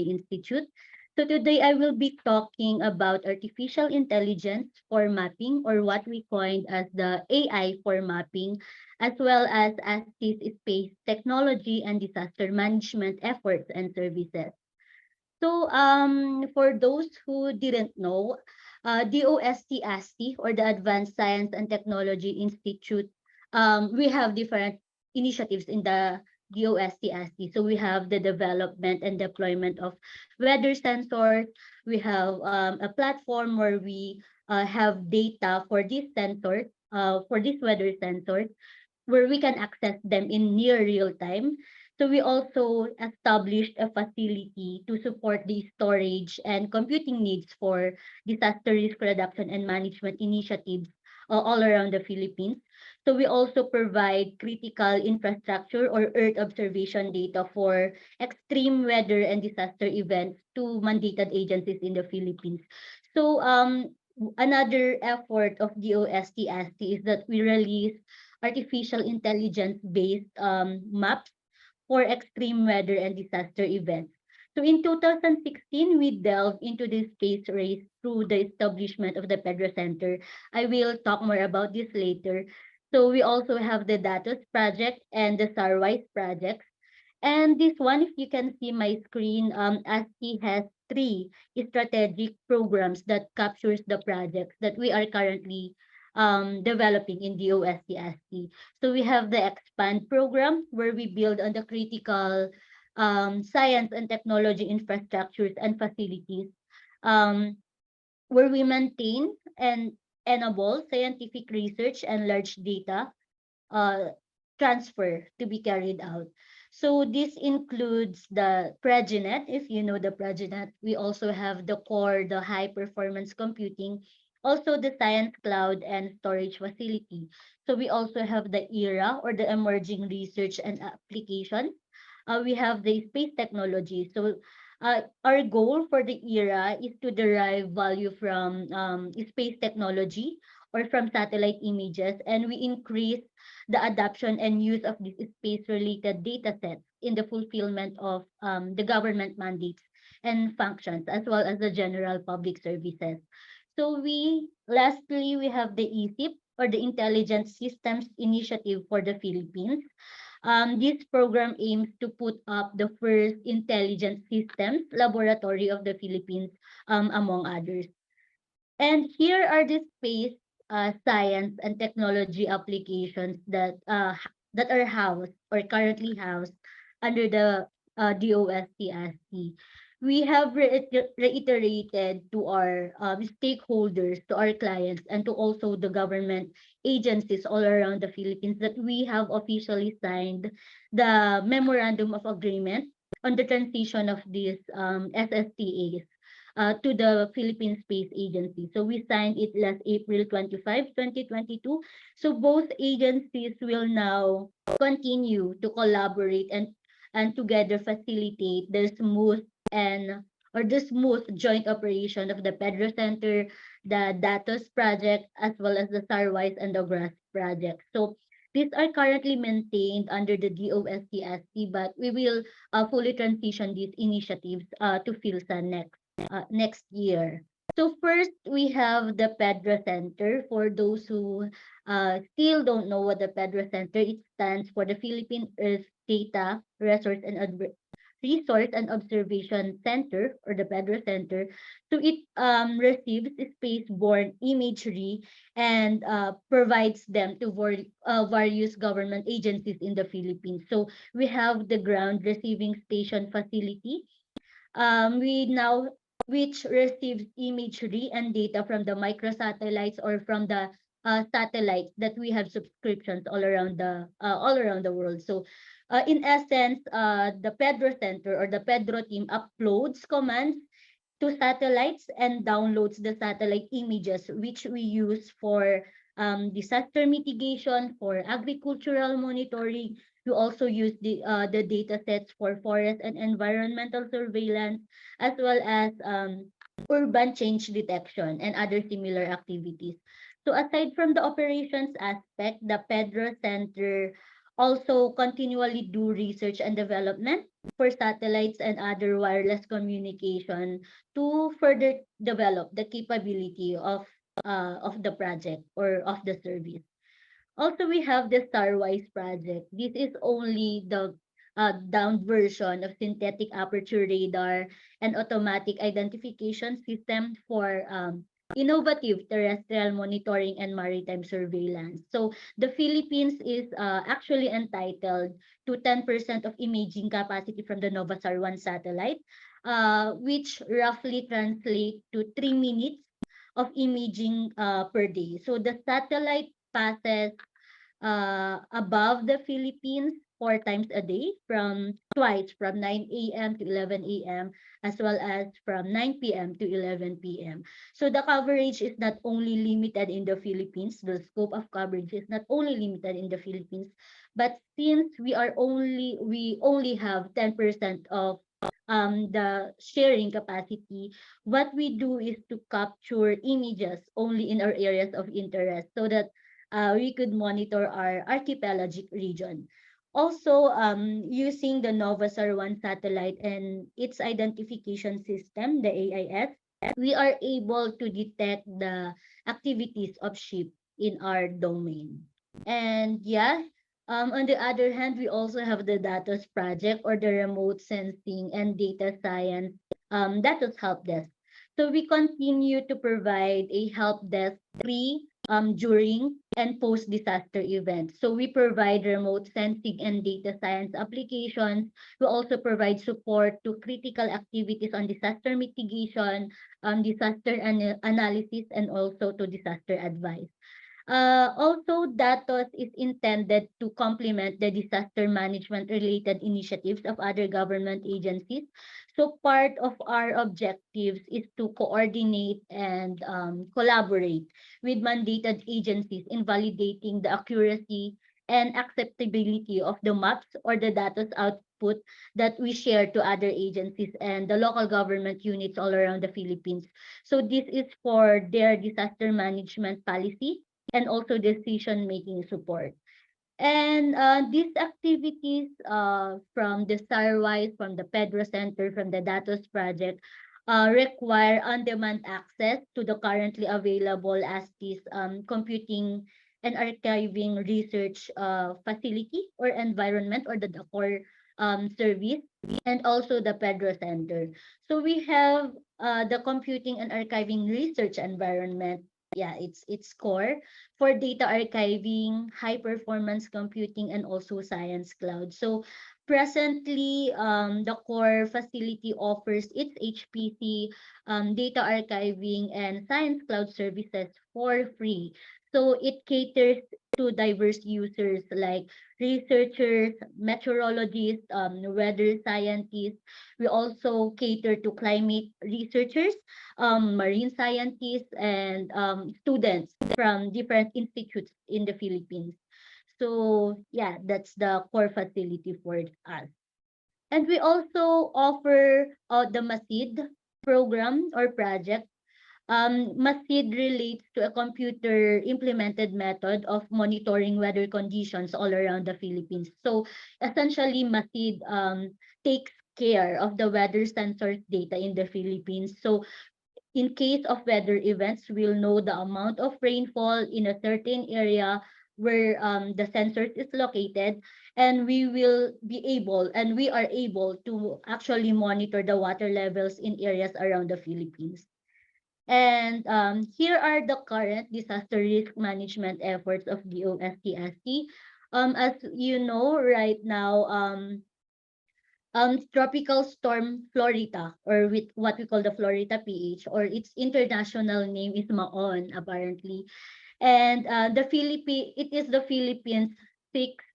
Institute. So today I will be talking about artificial intelligence for mapping, or what we coined as the AI for mapping, as well as ASTI's space technology and disaster management efforts and services. So for those who didn't know, DOST ASTI, or the Advanced Science and Technology Institute, we have different initiatives in the DOST ASTI. So we have the development and deployment of weather sensors. We have a platform where we have data for these sensors, for these weather sensors, where we can access them in near real time. So we also established a facility to support the storage and computing needs for disaster risk reduction and management initiatives all around the Philippines. So we also provide critical infrastructure or Earth observation data for extreme weather and disaster events to mandated agencies in the Philippines. So another effort of DOST-ASTI is that we release artificial intelligence based maps for extreme weather and disaster events. So in 2016, we delved into this space race through the establishment of the Pedro Center. I will talk more about this later. So we also have the Datos project and the Sarwise projects. And this one, if you can see my screen, ASCII has three strategic programs that captures the projects that we are currently developing in the OST-ASCII. So we have the Expand program, where we build on the critical science and technology infrastructures and facilities, um, where we maintain and enable scientific research and large data uh, transfer to be carried out. So this includes the Preginet, if you know the Preginet. We also have the core, the high performance computing, also the science cloud and storage facility. So we also have the ERA, or the emerging research and application. We have the space technology. So our goal for the ERA is to derive value from space technology or from satellite images, and we increase the adoption and use of these space-related data sets in the fulfillment of the government mandates and functions, as well as the general public services. So lastly, we have the ESIP, or the Intelligence Systems Initiative for the Philippines. This program aims to put up the first intelligence systems laboratory of the Philippines, among others. And here are the space science and technology applications that are housed or currently housed under the DOST-ASCII. We have reiterated to our stakeholders, to our clients, and to also the government agencies all around the Philippines that we have officially signed the Memorandum of Agreement on the transition of these SSTAs to the Philippine Space Agency. So we signed it last April 25, 2022. So both agencies will now continue to collaborate and together facilitate the smooth and or the smooth joint operation of the Pedro Center, the Datos project, as well as the Sarwise and the GRASS project. So these are currently maintained under the DOST-ASCII, but we will fully transition these initiatives to PhilSA next year. So first, we have the Pedro Center. For those who still don't know what the Pedro Center, it stands for the Philippine Earth Data Resource and Observation Center, or the Pedro Center. So it receives space-borne imagery and provides them to various government agencies in the Philippines. So we have the ground receiving station facility, we now which receives imagery and data from the microsatellites or from the satellites that we have subscriptions all around the world. So in essence, the Pedro Center or the Pedro team uploads commands to satellites and downloads the satellite images, which we use for disaster mitigation, for agricultural monitoring. We also use the data sets for forest and environmental surveillance, as well as urban change detection and other similar activities. So aside from the operations aspect, the Pedro Center Also continually do research and development for satellites and other wireless communication to further develop the capability of the project or of the service. Also, we have the Starwise project. This is only the down version of synthetic aperture radar and automatic identification system for innovative terrestrial monitoring and maritime surveillance. So the Philippines is actually entitled to 10% of imaging capacity from the Novasar 1 satellite, which roughly translate to 3 minutes of imaging per day. So the satellite passes above the Philippines 4 times a day, from twice from 9 a.m. to 11 a.m. as well as from 9 p.m. to 11 p.m. So the coverage is not only limited in the Philippines, the scope of coverage is not only limited in the Philippines, but since we only have 10% of the sharing capacity, what we do is to capture images only in our areas of interest so that we could monitor our archipelagic region. Also, using the Novasar 1 satellite and its identification system, the AIS, we are able to detect the activities of ship in our domain. And yeah, on the other hand, we also have the DATOS project, or the remote sensing and data science DATOS help desk. So we continue to provide a help desk pre, during, and post disaster events. So we provide remote sensing and data science applications. We also provide support to critical activities on disaster mitigation, disaster analysis, and also to disaster advice. Also, DATOS is intended to complement the disaster management related initiatives of other government agencies. So part of our objectives is to coordinate and collaborate with mandated agencies in validating the accuracy and acceptability of the maps or the DATOS output that we share to other agencies and the local government units all around the Philippines. So this is for their disaster management policy and also decision-making support. And these activities from the Starwise, from the Pedro Center, from the Datos Project, require on-demand access to the currently available ASTI's computing and archiving research facility or environment, or the core service, and also the Pedro Center. So we have the computing and archiving research environment. Yeah, it's core for data archiving, high performance computing, and also science cloud. So presently, the core facility offers its HPC, data archiving, and science cloud services for free. So it caters to diverse users like researchers, meteorologists, weather scientists. We also cater to climate researchers, marine scientists, and students from different institutes in the Philippines. So yeah, that's the core facility for us. And we also offer the MASID program or project. MASID relates to a computer implemented method of monitoring weather conditions all around the Philippines. So essentially, MASID takes care of the weather sensors data in the Philippines. So in case of weather events, we'll know the amount of rainfall in a certain area where the sensors is located, and we will be able and we are able to actually monitor the water levels in areas around the Philippines. And here are the current disaster risk management efforts of DOST-ASTI. As you know, right now, tropical storm Florida, or with what we call the Florida PH, or its international name is Maon, apparently. And it is the Philippines' sixth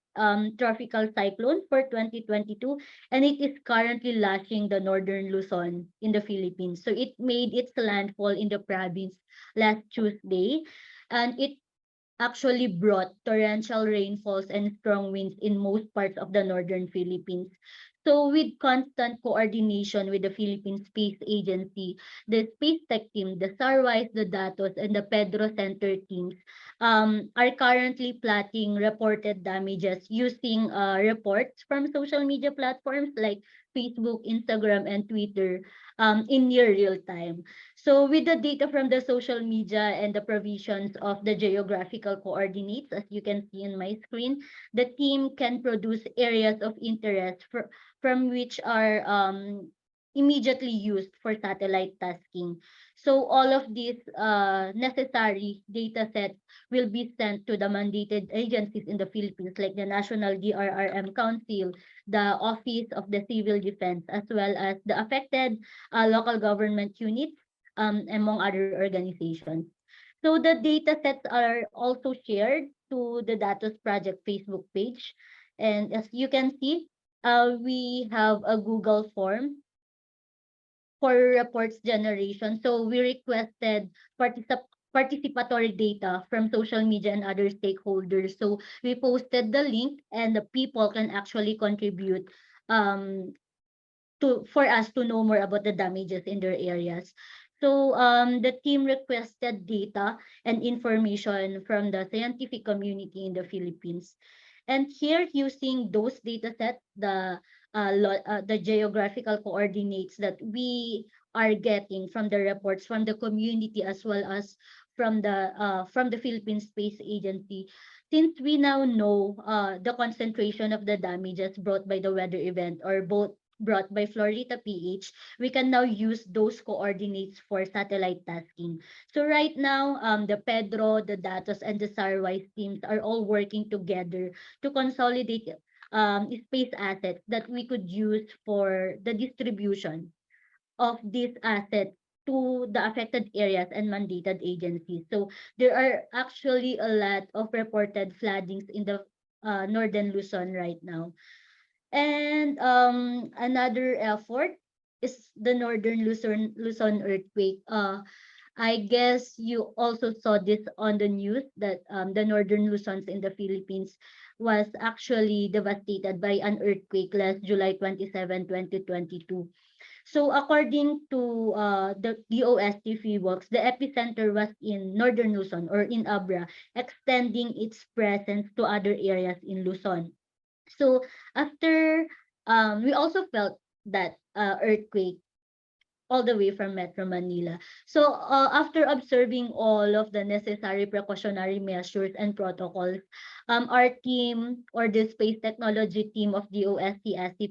tropical cyclone for 2022, and it is currently lashing the northern Luzon in the Philippines. So it made its landfall in the province last Tuesday, and it actually brought torrential rainfalls and strong winds in most parts of the northern Philippines. So with constant coordination with the Philippine Space Agency, the Space Tech team, the Starwise, the Datos, and the Pedro Center teams are currently plotting reported damages using reports from social media platforms like Facebook, Instagram, and Twitter in near real time. So with the data from the social media and the provisions of the geographical coordinates, as you can see in my screen, the team can produce areas of interest from which are immediately used for satellite tasking. So all of these necessary data sets will be sent to the mandated agencies in the Philippines like the National DRRM Council, the Office of the Civil Defense, as well as the affected local government units, among other organizations. So the data sets are also shared to the Datos Project Facebook page. And as you can see, we have a Google form for reports generation. So we requested participatory data from social media and other stakeholders. So we posted the link and the people can actually contribute um, to for us to know more about the damages in their areas. So the team requested data and information from the scientific community in the Philippines. And here, using those data sets, the geographical coordinates that we are getting from the reports from the community as well as from the Philippine Space Agency, since we now know the concentration of the damages brought by the weather event or both brought by Florida PH, we can now use those coordinates for satellite tasking. So right now, the Pedro, the Datos, and the Sarwise teams are all working together to consolidate space assets that we could use for the distribution of these assets to the affected areas and mandated agencies. So there are actually a lot of reported floodings in the northern Luzon right now. And another effort is the northern Luzon earthquake. I guess you also saw this on the news that the northern Luzons in the Philippines was actually devastated by an earthquake last July 27, 2022. So according to the DOST Freeworks, the epicenter was in northern Luzon or in Abra, extending its presence to other areas in Luzon. So after we also felt that earthquake all the way from Metro Manila. So after observing all of the necessary precautionary measures and protocols, our team or the space technology team of DOST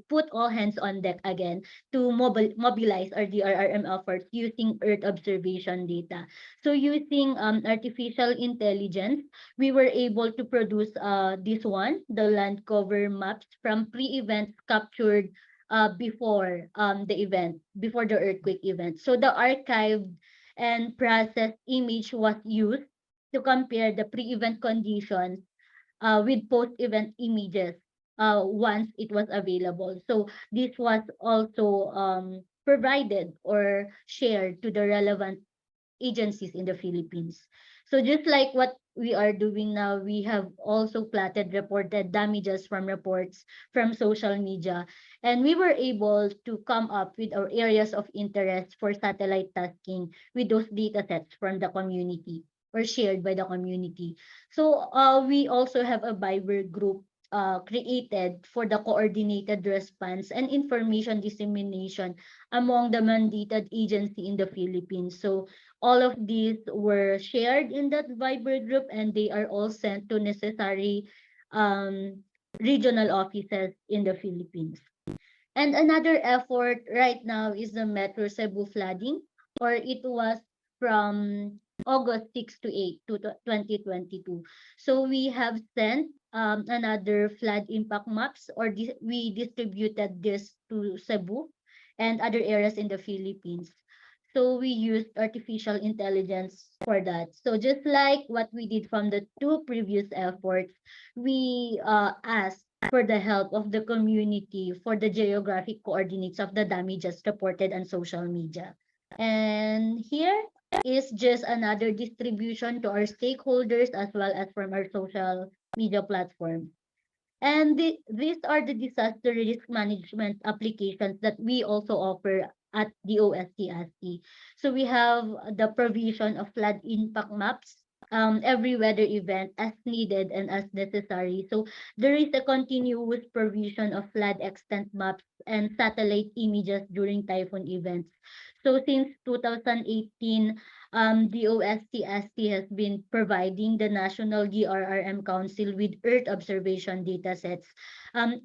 put all hands on deck again to mobilize our DRRM efforts using Earth observation data. So using artificial intelligence, we were able to produce this one, the land cover maps from pre-events captured before the earthquake event. So the archived and processed image was used to compare the pre-event conditions with post-event images once it was available. So this was also provided or shared to the relevant agencies in the Philippines. So just like what we are doing now, we have also plotted reported damages from reports from social media. And we were able to come up with our areas of interest for satellite tasking with those data sets from the community or shared by the community. So we also have a Viber group created for the coordinated response and information dissemination among the mandated agency in the Philippines. So all of these were shared in that Viber group and they are all sent to necessary um, regional offices in the Philippines. And another effort right now is the Metro Cebu flooding, or it was from August 6 to 8 to 2022. So we have sent another flood impact maps, or we distributed this to Cebu and other areas in the Philippines. So we used artificial intelligence for that. So just like what we did from the two previous efforts, we asked for the help of the community for the geographic coordinates of the damages reported on social media. And here is just another distribution to our stakeholders as well as from our social media platform. And these are the disaster risk management applications that we also offer at the OST. So we have the provision of flood impact maps, every weather event as needed and as necessary. So there is a continuous provision of flood extent maps and satellite images during typhoon events. So since 2018, the OST has been providing the National DRRM Council with Earth observation datasets.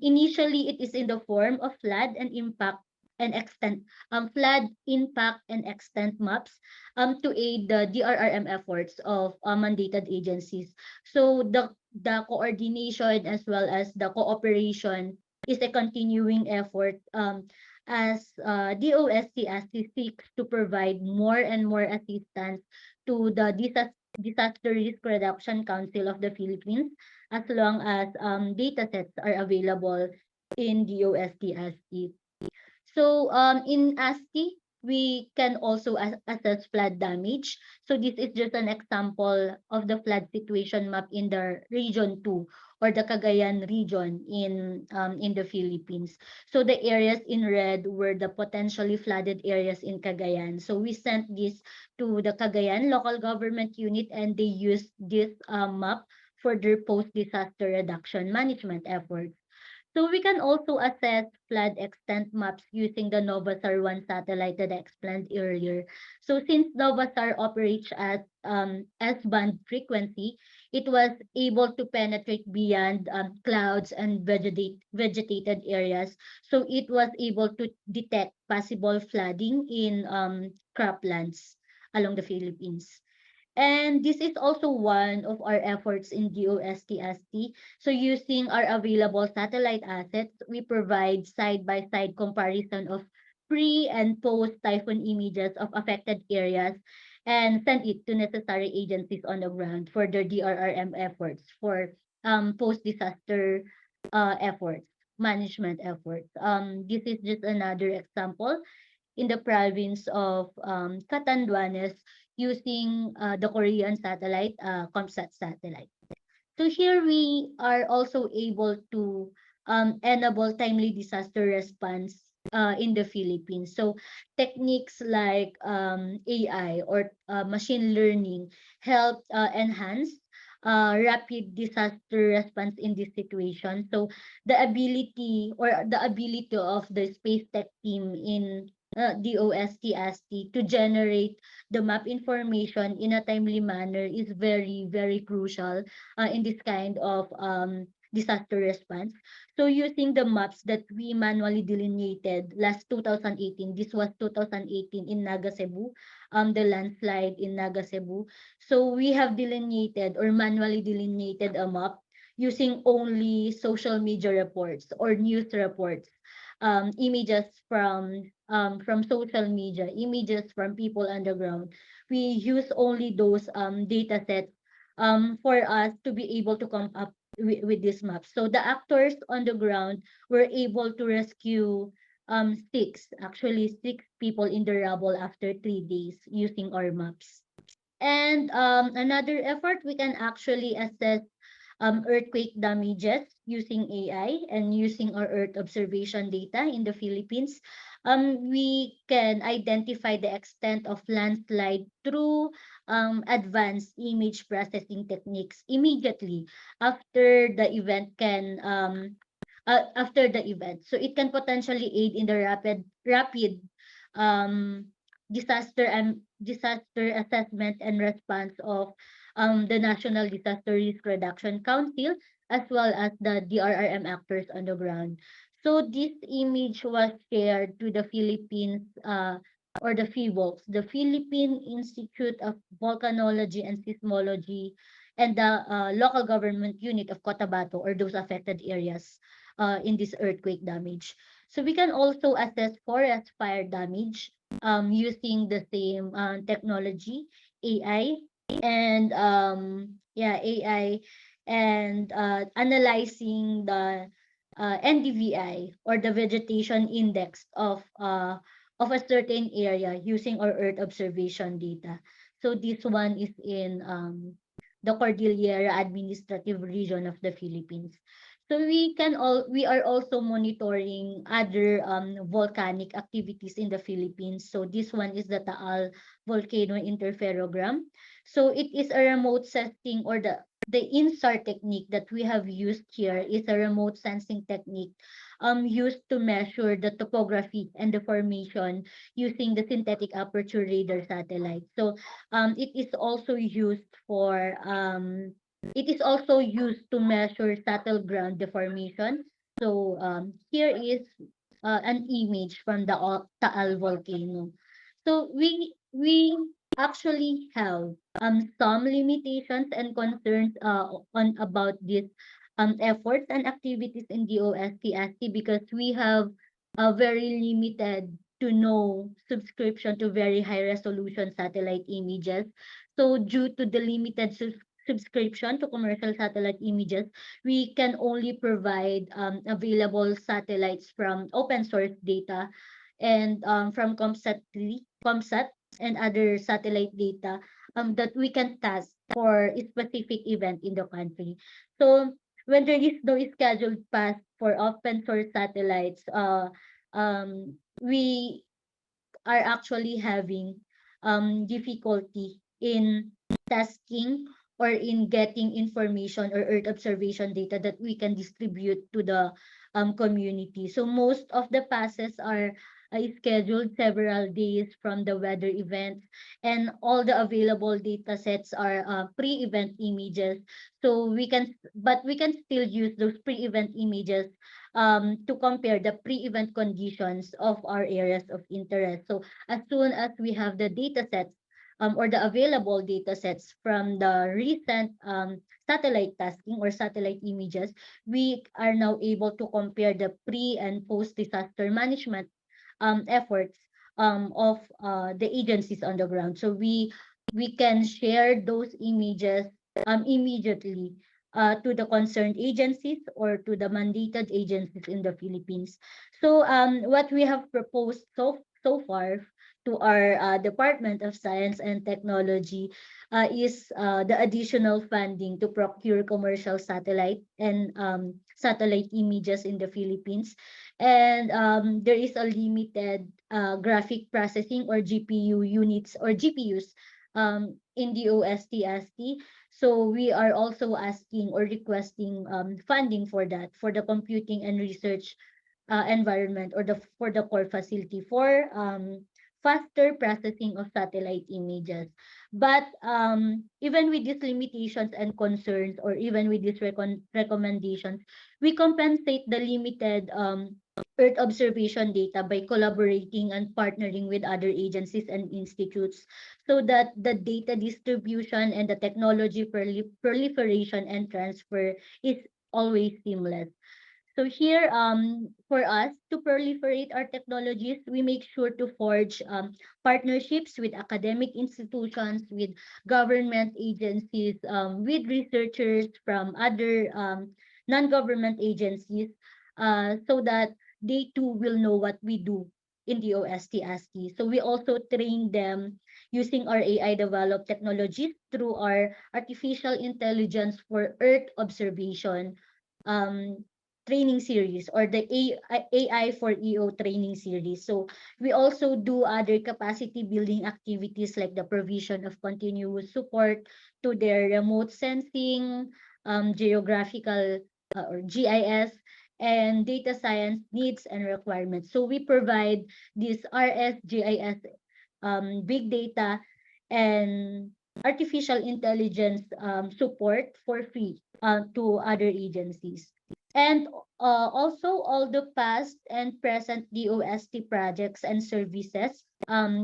Initially, it is in the form of flood impact and extent maps to aid the DRRM efforts of mandated agencies. So the coordination as well as the cooperation is a continuing effort as DOST seeks to provide more and more assistance to the Disaster Risk Reduction Council of the Philippines as long as data sets are available in DOST. So in ASTI, we can also assess flood damage. So this is just an example of the flood situation map in the region 2 or the Cagayan region in the Philippines. So the areas in red were the potentially flooded areas in Cagayan. So we sent this to the Cagayan local government unit and they used this map for their post-disaster reduction management efforts. So we can also assess flood extent maps using the Novasar 1 satellite that I explained earlier. So since Novasar operates at S-band frequency, it was able to penetrate beyond clouds and vegetated areas. So it was able to detect possible flooding in croplands along the Philippines. And this is also one of our efforts in DOST. So using our available satellite assets, we provide side-by-side comparison of pre and post typhoon images of affected areas and send it to necessary agencies on the ground for their DRRM efforts for post-disaster efforts, management efforts. This is just another example in the province of Catanduanes using the Korean satellite, ComSat satellite. So here we are also able to enable timely disaster response in the Philippines. So techniques like AI or machine learning help enhance rapid disaster response in this situation. So the ability of the space tech team in the OST to generate the map information in a timely manner is very, very crucial in this kind of disaster response. So using the maps that we manually delineated last 2018, this was 2018 in Naga Cebu, the landslide in Naga Cebu. So we have delineated or manually delineated a map using only social media reports or news reports, images from social media, images from people underground. We use only those data sets for us to be able to come up with this map. So the actors on the ground were able to rescue actually six people in the rubble after 3 days using our maps. And another effort, we can actually assess earthquake damages using AI and using our Earth observation data in the Philippines. We can identify the extent of landslide through advanced image processing techniques immediately after the event after the event. So it can potentially aid in the rapid um, disaster assessment and response of the National Disaster Risk Reduction Council as well as the DRRM actors on the ground. So this image was shared to the Philippines or the PHIVOLCS, the Philippine Institute of Volcanology and Seismology, and the local government unit of Cotabato or those affected areas in this earthquake damage. So we can also assess forest fire damage using the same technology, AI, and AI and analyzing the NDVI or the vegetation index of a certain area using our Earth observation data. So this one is in the Cordillera Administrative Region of the Philippines. So we are also monitoring other volcanic activities in the Philippines. So this one is the Taal volcano interferogram. So it is a remote sensing, or the INSAR technique that we have used here is a remote sensing technique used to measure the topography and the formation using the synthetic aperture radar satellite. So it is also used for it is also used to measure subtle ground deformation. So here is an image from the Taal volcano. So we actually have some limitations and concerns on about this efforts and activities in the OST because we have a very limited to no subscription to very high resolution satellite images. So due to the limited subscription to commercial satellite images, we can only provide available satellites from open source data and from ComSat and other satellite data that we can task for a specific event in the country. So when there is no scheduled path for open source satellites, we are actually having difficulty in tasking or in getting information or Earth observation data that we can distribute to the community. So most of the passes are scheduled several days from the weather events, and all the available data sets are pre-event images. So we can still use those pre-event images to compare the pre-event conditions of our areas of interest. So as soon as we have the data sets or the available data sets from the recent satellite tasking or satellite images, we are now able to compare the pre and post disaster management efforts of the agencies on the ground. So we can share those images immediately to the concerned agencies or to the mandated agencies in the Philippines. So what we have proposed so far to our Department of Science and Technology is the additional funding to procure commercial satellite and satellite images in the Philippines. And there is a limited graphic processing or GPU units or GPUs in the OST-ASTI. So we are also asking or requesting funding for that, for the computing and research environment, or the for the core facility for faster processing of satellite images. But even with these limitations and concerns, or even with these recommendations, we compensate the limited Earth observation data by collaborating and partnering with other agencies and institutes, so that the data distribution and the technology proliferation and transfer is always seamless. So here, for us to proliferate our technologies, we make sure to forge partnerships with academic institutions, with government agencies, with researchers from other non-government agencies, so that they too will know what we do in the OST-ASCII. So we also train them using our AI developed technologies through our artificial intelligence for Earth observation um, training series, or the AI for EO training series. So we also do other capacity building activities like the provision of continuous support to their remote sensing, geographical or GIS, and data science needs and requirements. So we provide this RS, GIS, big data, and artificial intelligence support for free to other agencies. And also all the past and present DOST projects and services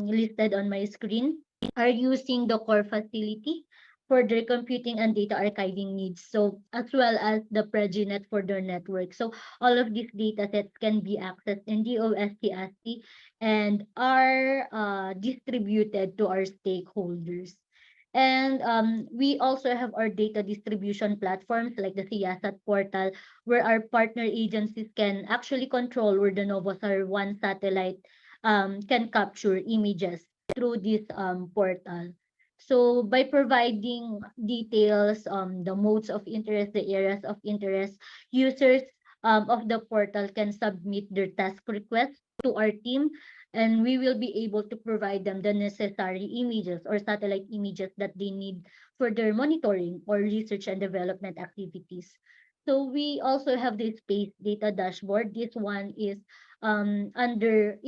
listed on my screen are using the core facility for their computing and data archiving needs. So as well as the Preginet for their network. So all of these data sets can be accessed in DOST ASCII and are distributed to our stakeholders. And we also have our data distribution platforms like the SEA-HAZEMON portal, where our partner agencies can actually control where the Novosar 1 satellite can capture images through this portal. So by providing details, the modes of interest, the areas of interest, users of the portal can submit their task requests to our team, and we will be able to provide them the necessary images or satellite images that they need for their monitoring or research and development activities. So we also have the space data dashboard. This one is now under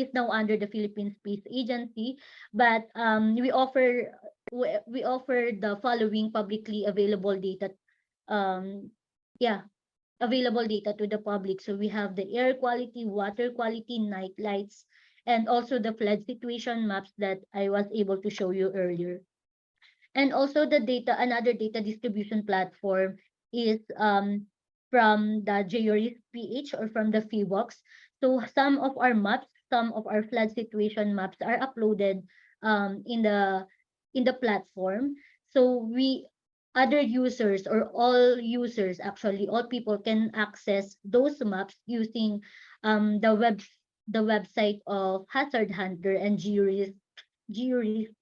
the Philippine Space Agency, but we offer the following publicly available data, um yeah available data to the public. So we have the air quality, water quality, night lights, and also the flood situation maps that I was able to show you earlier. And also the data, another data distribution platform is from the JORIS PH or from the FIWOX. So some of our flood situation maps are uploaded in the platform. So we other users or all users, actually all people, can access those maps using the website of Hazard Hunter and GeoRIS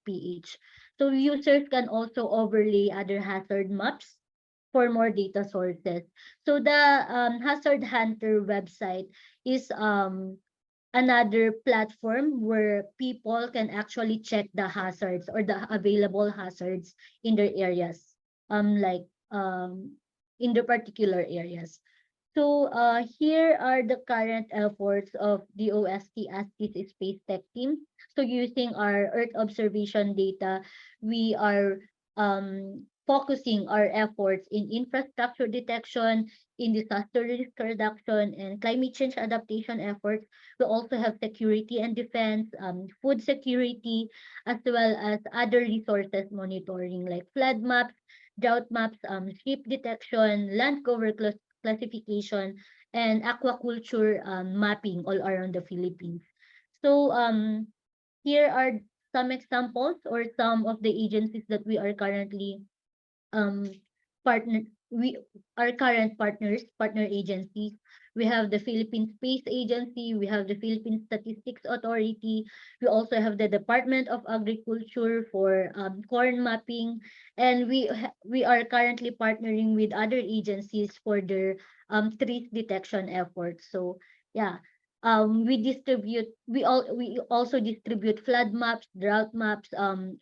PH. So users can also overlay other hazard maps for more data sources. So the Hazard Hunter website is another platform where people can actually check the hazards or the available hazards in their areas, like in the particular areas. So here are the current efforts of the OST ASTI's Space Tech team. So using our Earth observation data, we are focusing our efforts in infrastructure detection, in disaster risk reduction, and climate change adaptation efforts. We also have security and defense, food security, as well as other resources monitoring like flood maps, drought maps, ship detection, land cover classification, and aquaculture mapping all around the Philippines. So here are some examples or some of the agencies that we are currently um partner we our current partner agencies. We have the Philippine Space Agency, we have the Philippine Statistics Authority, we also have the Department of Agriculture for corn mapping, and we are currently partnering with other agencies for their trees detection efforts. So yeah, we also distribute flood maps, drought maps,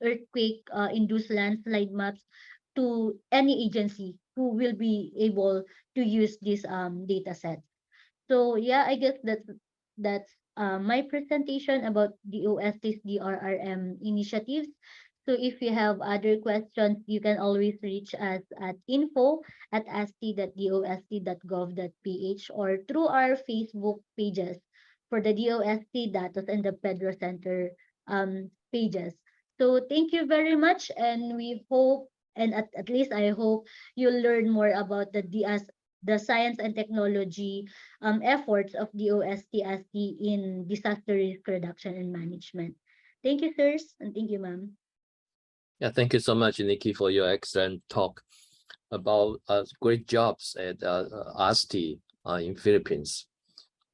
earthquake induced landslide maps to any agency who will be able to use this data set. So yeah, I guess that's my presentation about the OST's DRRM initiatives. So if you have other questions, you can always reach us at info@asti.dost.gov.ph or through our Facebook pages for the DOST Datos and the Pedro Center pages. So thank you very much, and we hope, and at least I hope, you'll learn more about the science and technology efforts of the OST-ASTI in disaster risk reduction and management. Thank you, sirs, and thank you, ma'am. Yeah, thank you so much, Nikki, for your excellent talk about great jobs at ASTI in Philippines.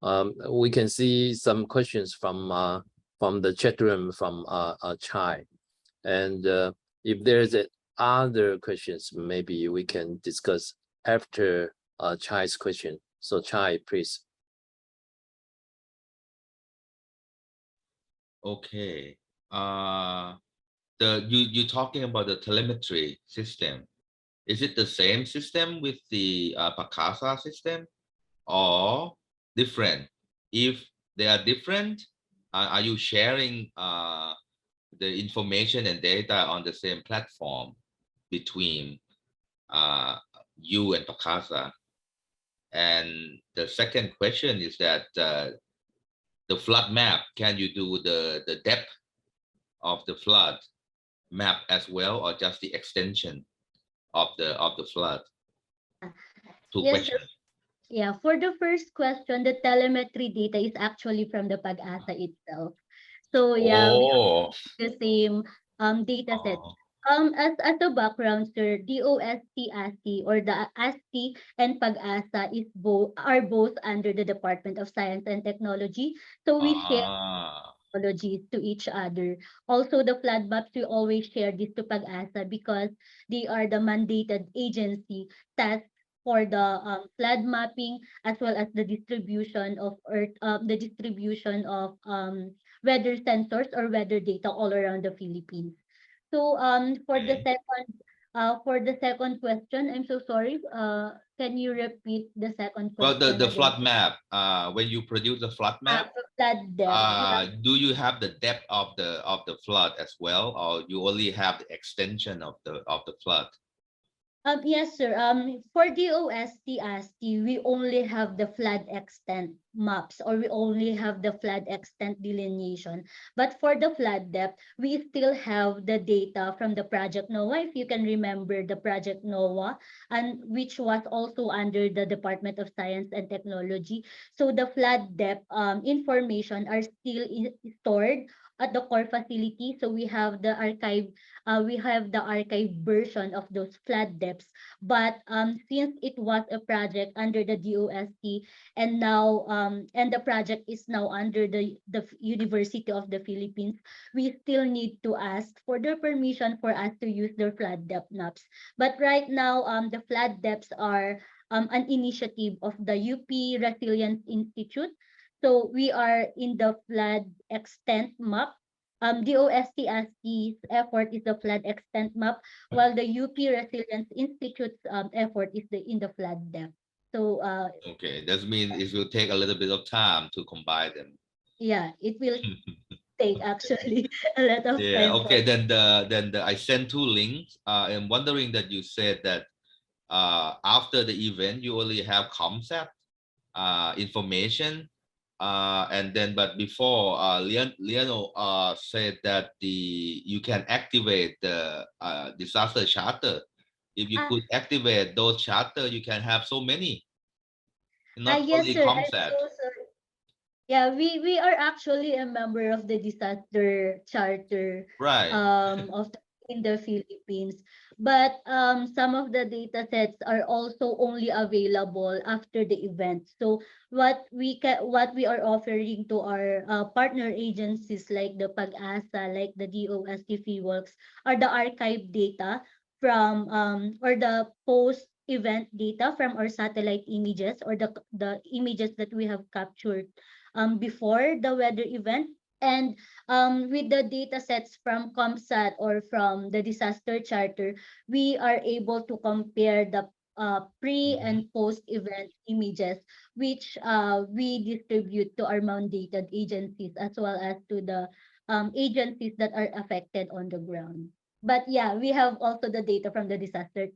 We can see some questions from the chat room from Chai, and if there's other questions, maybe we can discuss after Chai's question. So Chai, please. Okay. You're talking about the telemetry system. Is it the same system with the Pacasa system or different? If they are different, are you sharing the information and data on the same platform between you and Pacasa? And the second question is that the flood map, can you do the depth of the flood map as well, or just the extension of the flood? Two Yes, questions. yeah. For the first question, the telemetry data is actually from the Pag-asa itself. So yeah, we Oh, have the same data set. oh, As a background, sir, the OST ASTI or the ASTI and Pag-asa are both under the Department of Science and Technology. So we share ah, technologies to each other. Also, the flood maps, we always share this to Pag-asa because they are the mandated agency tasked for the flood mapping as well as the distribution of weather sensors or weather data all around the Philippines. So Okay. for the second question, I'm so sorry. Can you repeat the second Well, question the again, flood please? map, when you produce the flood map, The flood depth. Yeah. do you have the depth of the flood as well, or you only have the extension of the flood? Yes, sir. For the OST ASTI, we only have the flood extent maps or we only have the flood extent delineation. But for the flood depth, we still have the data from the Project NOAA, if you can remember the Project NOAA, and which was also under the Department of Science and Technology. So the flood depth information are still stored at the core facility. So we have the archive version of those flood depths. But since it was a project under the DOST and now and the project is now under the University of the Philippines, we still need to ask for their permission for us to use their flood depth maps. But right now, the flood depths are an initiative of the UP Resilience Institute. So we are in the flood extent map. The OSTST's effort is the flood extent map, while the UP Resilience Institute's effort is in the flood depth. So Okay, that means it will take a little bit of time to combine them. yeah, it will take actually a lot of Yeah. time for. Okay. Then the I sent two links. I'm wondering that you said that after the event you only have concept information, and then but before Leonel said that you can activate the disaster charter. If you Ah, could activate those charter, you can have so many, not yes, only sir. I'm so concept. sorry. Yeah, we are actually a member of the Disaster Charter Right. in the Philippines. But some of the data sets are also only available after the event. So what we are offering to our partner agencies like the Pag-asa, like the DOST Works, are the archive data from or the post event data from our satellite images or the images that we have captured before the weather event. And with the data sets from ComSat or from the disaster charter, we are able to compare the pre Mhm. and post event images, which we distribute to our mandated agencies as well as to the agencies that are affected on the ground. But yeah, we have also the data from the disaster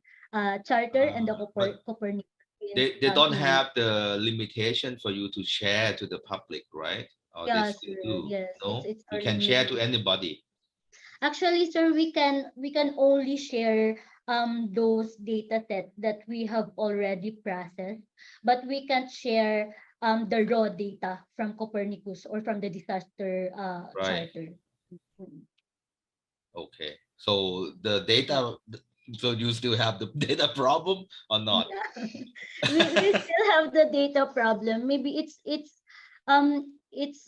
charter and the But Copernicus they don't image. have the limitation for you to share to the public, right? Or they Yeah, still sir. do? Yes, No, it's you our can share to limitation. anybody. Actually, sir, we can only share those data sets that we have already processed, but we can't share the raw data from Copernicus or from the disaster Right. charter. Mm. Okay. So the Yeah. data, so you still have the data problem or not? Yeah. We still have the data problem. Maybe it's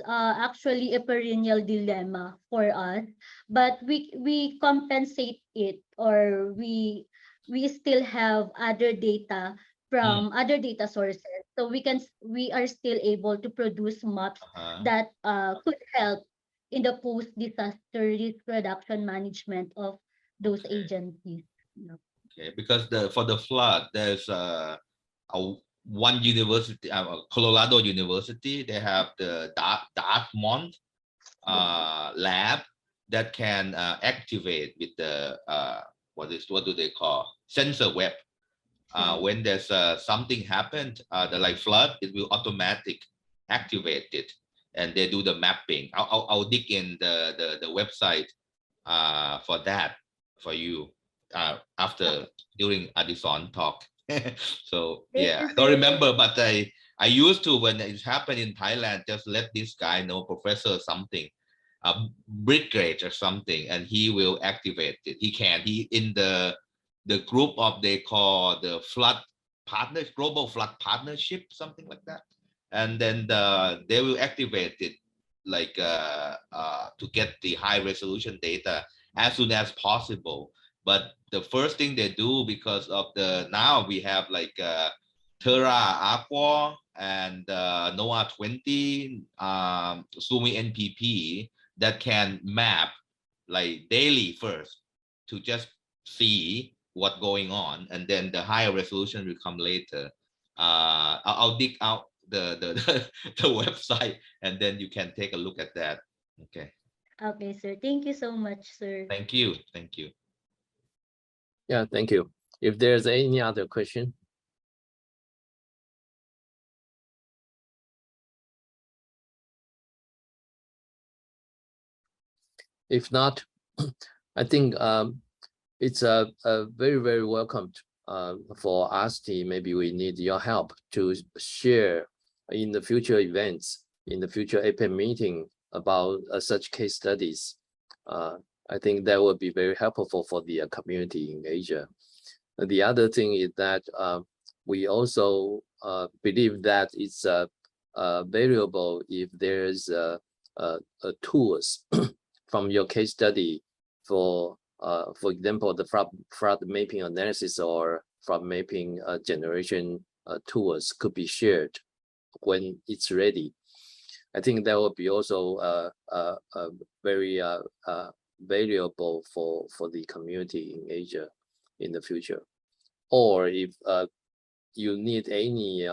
actually a perennial dilemma for us, but we compensate it, or we still have other data Mm, from other data sources, so we are still able to produce maps uh-huh. that could help in the post disaster risk reduction management of those Okay. agencies. Yeah. Okay. Because for the flood, there's a one university, Colorado University. They have the Dartmouth lab that can activate with the what do they call sensor web. Right. When there's something happened, the like flood, it will automatic activate it, and they do the mapping. I'll dig in the website for that for you after during Adisorn talk. So This yeah, I is don't really remember, but I used to when it happened in Thailand, just let this guy know, professor something, a brigade or something, and he will activate it. He in the group of they call the flood partners, global flood partnership, something like that. And then they will activate it to get the high resolution data as soon as possible. But the first thing they do, because of now we have like Terra Aqua and NOAA 20 Sumi NPP that can map like daily first to just see what's going on, and then the higher resolution will come later. I'll dig out the website, and then you can take a look at that. Okay. Okay, sir. Thank you so much, sir. Thank you. Thank you. Yeah, thank you. If there's any other question. If not, I think it's a very, very welcome for ASTI. Maybe we need your help to share in the future events, in the future APAN meeting about such case studies. I think that would be very helpful for the community in Asia. The other thing is that we also believe that it's valuable if there's tools from your case study for example, the flood mapping analysis or flood mapping generation tools could be shared when it's ready. I think that would be also very valuable for the community in Asia in the future. Or if you need any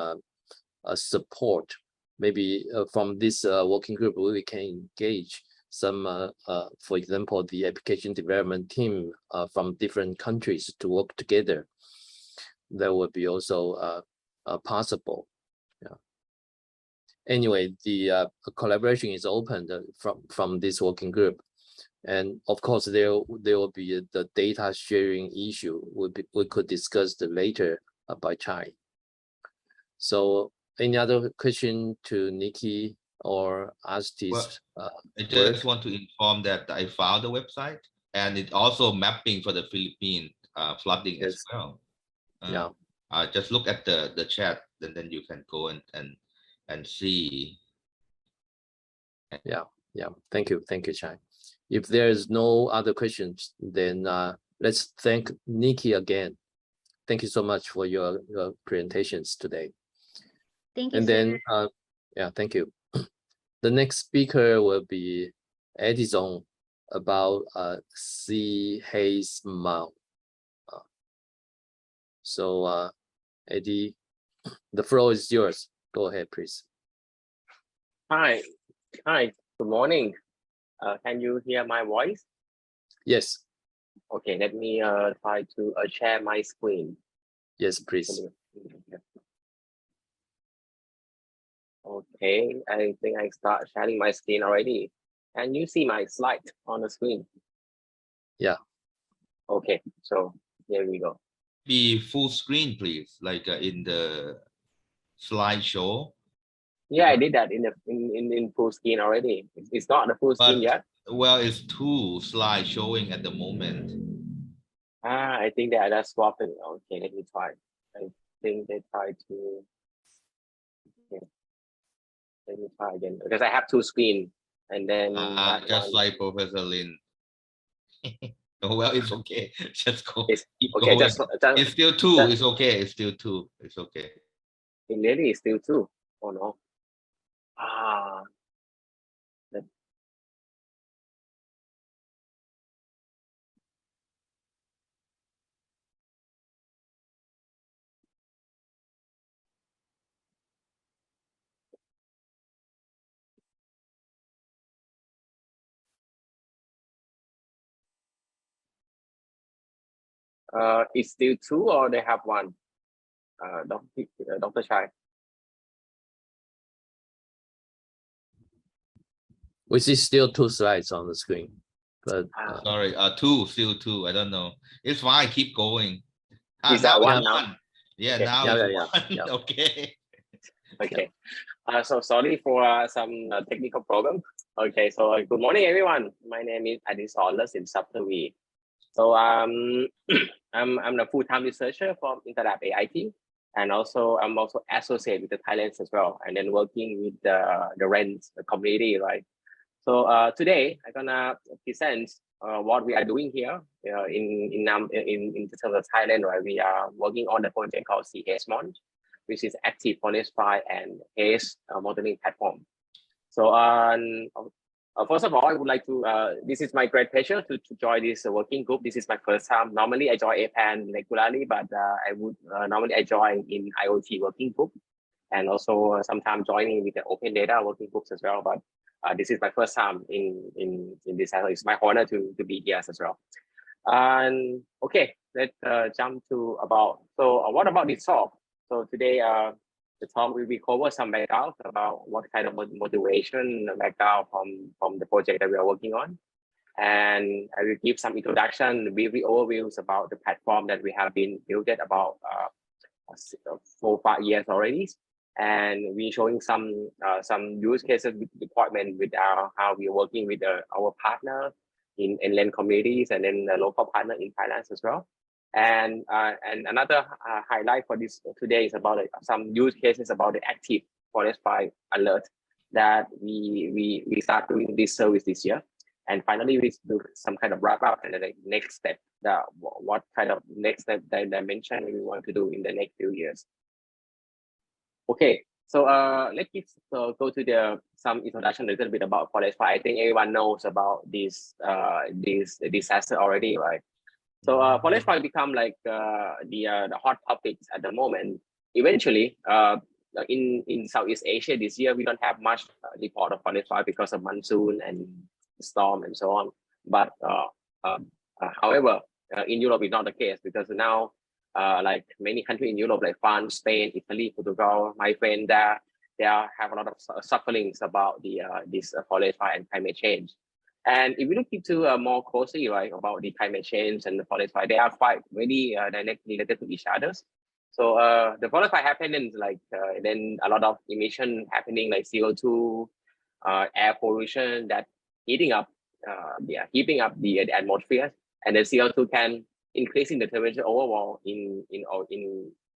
support, maybe from this working group, we can engage some, for example, the application development team from different countries to work together. That would be also possible. Yeah. Anyway, the collaboration is open from this working group, and of course there will be the data sharing issue. We could discuss later by Chai. So, any other question to Nikki or ASTI's? I just want to inform that I found the website, and it's also mapping for the Philippine flooding as well. Yeah. Just look at the chat, and then you can go and see. Yeah. Thank you, Chai. If there's no other questions, then let's thank Nikki again. Thank you so much for your presentations today. Thank you, and sir. then yeah, thank you. The next speaker will be Adisorn about SEA-HAZEMON. So Eddie, the floor is yours. Go ahead, please. Hi, good morning. Can you hear my voice? Yes. Okay, let me try to share my screen. Yes, please. Okay, I think I start sharing my screen already. Can you see my slide on the screen? Yeah. Okay, so here we go. Be full screen, please, like in the slideshow. Yeah, I did that in full screen already. It's not the full screen yet. Well, it's 2 slides showing at the moment. I think they are just swapping. Okay, let me try. I think they try to. Okay. Let me try again because I have 2 screens, and then just like Professor Lin. Well, it's okay. Just go. Keep okay, going. just it's still 2. It's okay. It's still 2. It's okay. It really is still 2. Oh no. It's still 2 or they have 1? Dr. Chai. We see still 2 slides on the screen, but sorry, 2, still 2. I don't know. It's fine. Keep going. Is that 1 now? Yeah, okay. now it's 1. Okay. Okay. So sorry for some technical problem. Okay, so good morning, everyone. My name is Adisorn Lertsinsrubtavee. So I'm a full-time researcher from Interlab AIT, and also I'm also associated with the Thailand as well, and then working with the RENS community, right? So today I'm gonna present what we are doing here in terms of Thailand, right? We are working on the project called SEA-HAZEMON, which is active forest fire and haze modeling platform. So first of all, I would like to, this is my great pleasure to join this working group. This is my first time. Normally I join APAN regularly, but normally I join in IoT working group, and also sometimes joining with the open data working groups as well. But this is my first time in this. It's my honor to be here as well. And okay, let's jump to about, so what about this talk? So today, the talk will be cover some background about what kind of motivation background from the project that we are working on. And I will give some introduction, brief overviews about the platform that we have been built about 4-5 years already. And we're showing some use cases with deployment with how we are working with our partner in inland communities, and then the local partner in Thailand as well. And another highlight for this today is about some use cases about the active forest fire alert that we start doing this service this year. And finally, we do some kind of wrap up and the next step, what kind of next step dimension we want to do in the next few years. Okay, so let's go to some introduction a little bit about forest fire. I think everyone knows about this disaster already, right? So forest fire become like the hot topics at the moment. Eventually, in Southeast Asia this year, we don't have much report of forest fire because of monsoon and storm and so on. But however, in Europe, it's not the case, because now like many countries in Europe, like France, Spain, Italy, Portugal, my friend there, they have a lot of sufferings about this forest fire and climate change. And if we look into more closely, right, about the climate change and the forest fire, they are quite very directly related to each other. So the forest fire happens, like then a lot of emission happening, like CO2, air pollution that heating up the atmosphere, and then CO2 can increasing the temperature overall in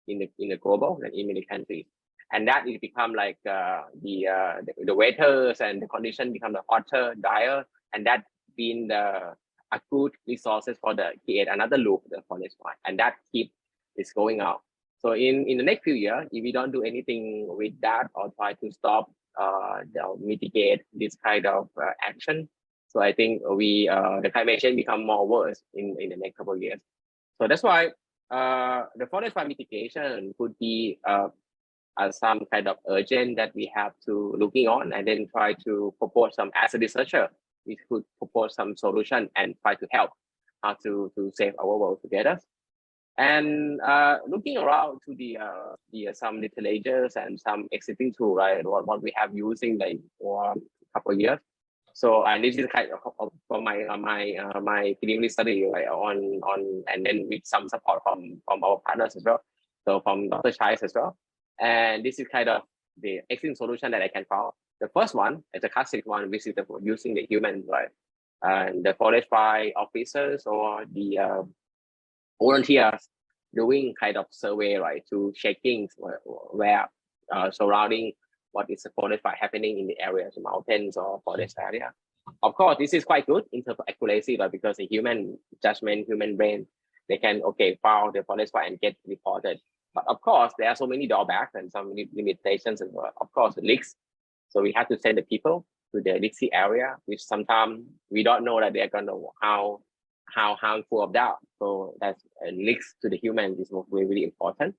the global and in many countries, and that it become like the weathers and the condition become the hotter, drier, and that being the acute resources for the create another loop, the forest fire, and that keep is going out. So in the next few years, if we don't do anything with that or try to stop mitigate this kind of action, so I think the climate change become more worse in the next couple of years. So that's why the forest fire mitigation could be some kind of urgent that we have to looking on, and then try to propose some, as a researcher, we could propose some solution and try to help how to save our world together. And looking around to the some literatures and some existing tool, right, what we have using like for a couple of years. So and this is kind of from my preliminary study, right, on and then with some support from our partners as well. So from Dr. Chais as well. And this is kind of the existing solution that I can find. The first one is a classic one, which is using the human, right, and the forest fire officers or the volunteers doing kind of survey, right, to checking where surrounding what is the forest fire happening in the areas, mountains or forest area. Of course, this is quite good in terms of accuracy, right, because the human judgment, human brain, they can found the forest fire and get reported. But of course, there are so many drawbacks and some limitations, and of course, the leaks. So we have to send the people to the leaky area, which sometimes we don't know that they're gonna how harmful of that. So that's leaks to the human is really, really important.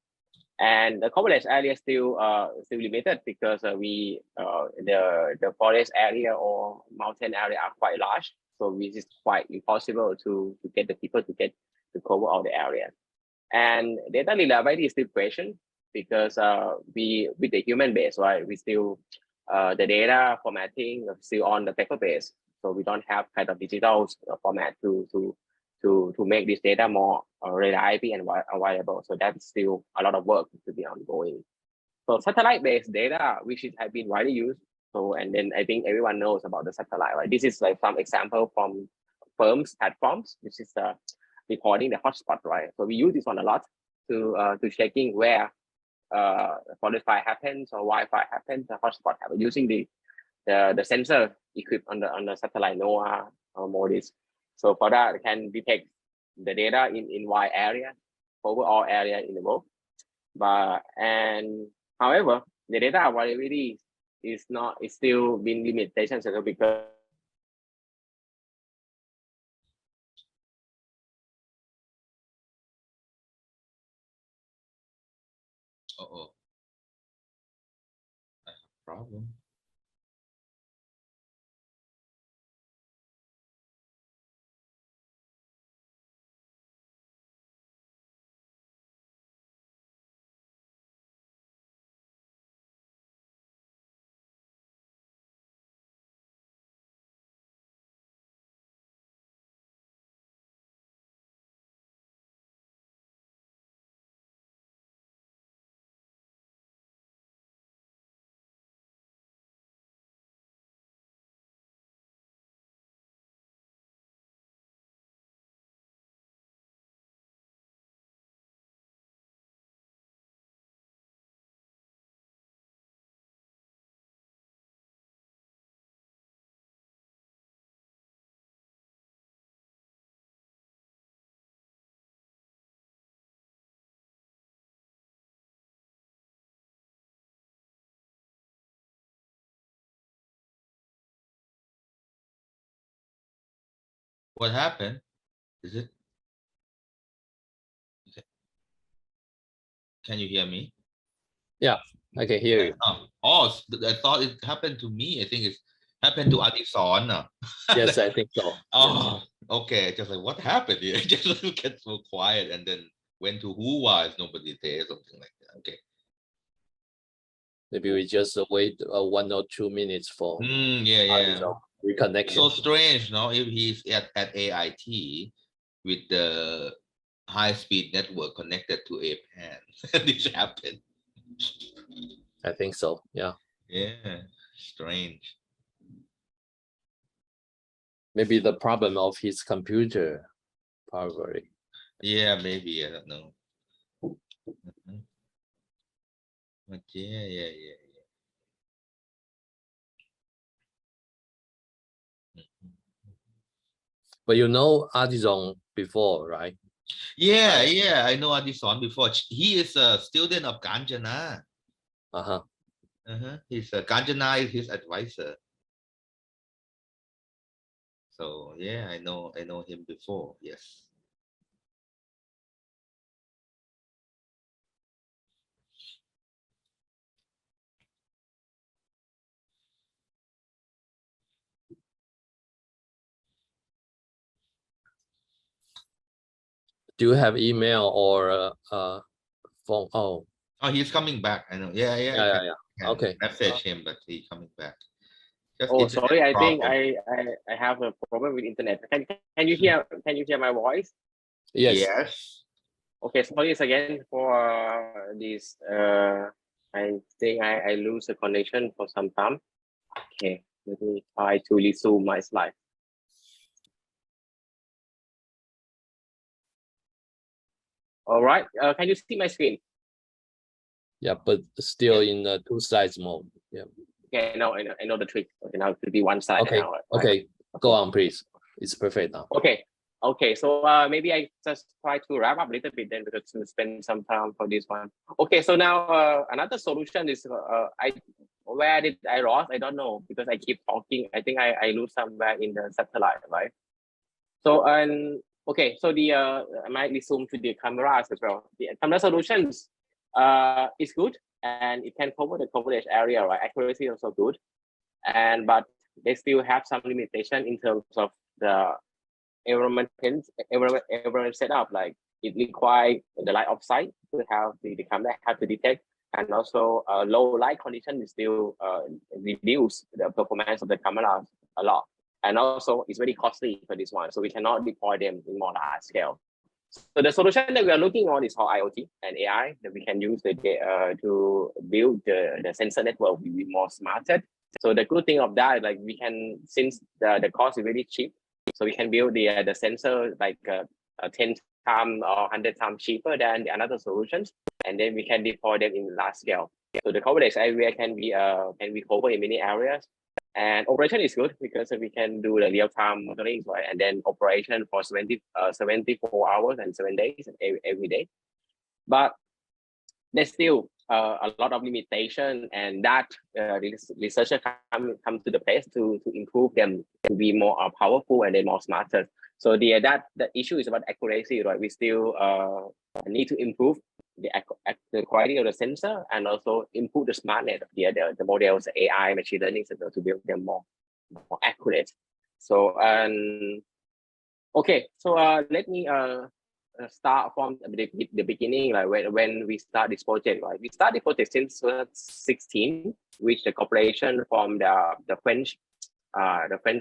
And the coverage area is still limited because the forest area or mountain area are quite large. So it is quite impossible to get the people to cover all the areas. And data reliability is still question, because with the human base, right, we still the data formatting is still on the paper base. So we don't have kind of digital format to make this data more reliable and available. So that's still a lot of work to be ongoing. So satellite-based data, which has been widely used. So, and then I think everyone knows about the satellite, right? This is like some example from firms, platforms, which is recording the hotspot, right? So we use this one a lot to checking where forest fire happens or wildfire happens, the hotspot happens, using the the sensor equipped on the satellite NOAA or MODIS. So for that, it can detect the data in wide area, overall area in the world. However, the data availability is still been limitations because Uh-oh. I have a problem. What happened? Is it? Okay. Can you hear me? Yeah, I can hear you. I thought it happened to me. I think it's happened to Adisorn. Yes, I think so. Yes. Oh, okay. Just like what happened here? Just get so quiet and then went to who was nobody there, something like that. Okay. Maybe we just wait 1 or 2 minutes for Yeah. reconnection. So strange, no? If he's at AIT with the high-speed network connected to APAN, this happened. I think so. Yeah. Yeah, strange. Maybe the problem of his computer, probably. Yeah, maybe, I don't know. But yeah. But you know Adisorn before, right? Yeah, I know Adisorn before. He is a student of Kanjana. He's Kanjana is his advisor. So yeah, I know him before. Yes. Do you have email or phone? Oh, he's coming back. I know. Yeah. yeah. Okay. Message him, but he's coming back. Just oh, internet sorry, I think problem. I have a problem with internet. Can you hear my voice? Yes. Yes. Okay, sorry again for this. I think I lose the connection for some time. Okay, let me try to resume my slide. All right, can you see my screen? Yeah, but still in the 2 slides mode. Yeah. Okay, now I know the trick. Okay, now it will be one side Okay. now. Right? Okay. Go on, please. It's perfect now. Okay. So maybe I just try to wrap up a little bit then because to spend some time for this one. Okay, so now another solution is where did I lost? I don't know because I keep talking. I think I lose somewhere in the satellite, right? So okay, so the I might resume to the cameras as well. The camera solutions is good and it can cover the coverage area, right? Accuracy is also good, but they still have some limitation in terms of the environment setup. Like it requires the light of sight to have the camera have to detect, and also low light condition is still reduce the performance of the camera a lot. And also it's very costly for this one, so we cannot deploy them in more large scale. So the solution that we are looking on is called IoT and AI that we can use to build the sensor network will be more smarter. So the good thing of that, like we can, since the cost is very cheap, so we can build the sensor like 10 times or 100 times cheaper than the another solutions, and then we can deploy them in large scale. So the coverage area can be covered in many areas. And operation is good because we can do the real-time monitoring, right? And then operation for 74 hours and 7 days every day. But there's still a lot of limitation, and that researchers come to the place to improve them to be more powerful and then more smarter. So the issue is about accuracy, right? We still need to improve the quality of the sensor and also improve the smartness of the models, AI, machine learning sensor to build them more accurate. So okay, so let me start from the beginning, like when we start this project, right? We started the project since 2016, which the cooperation from the French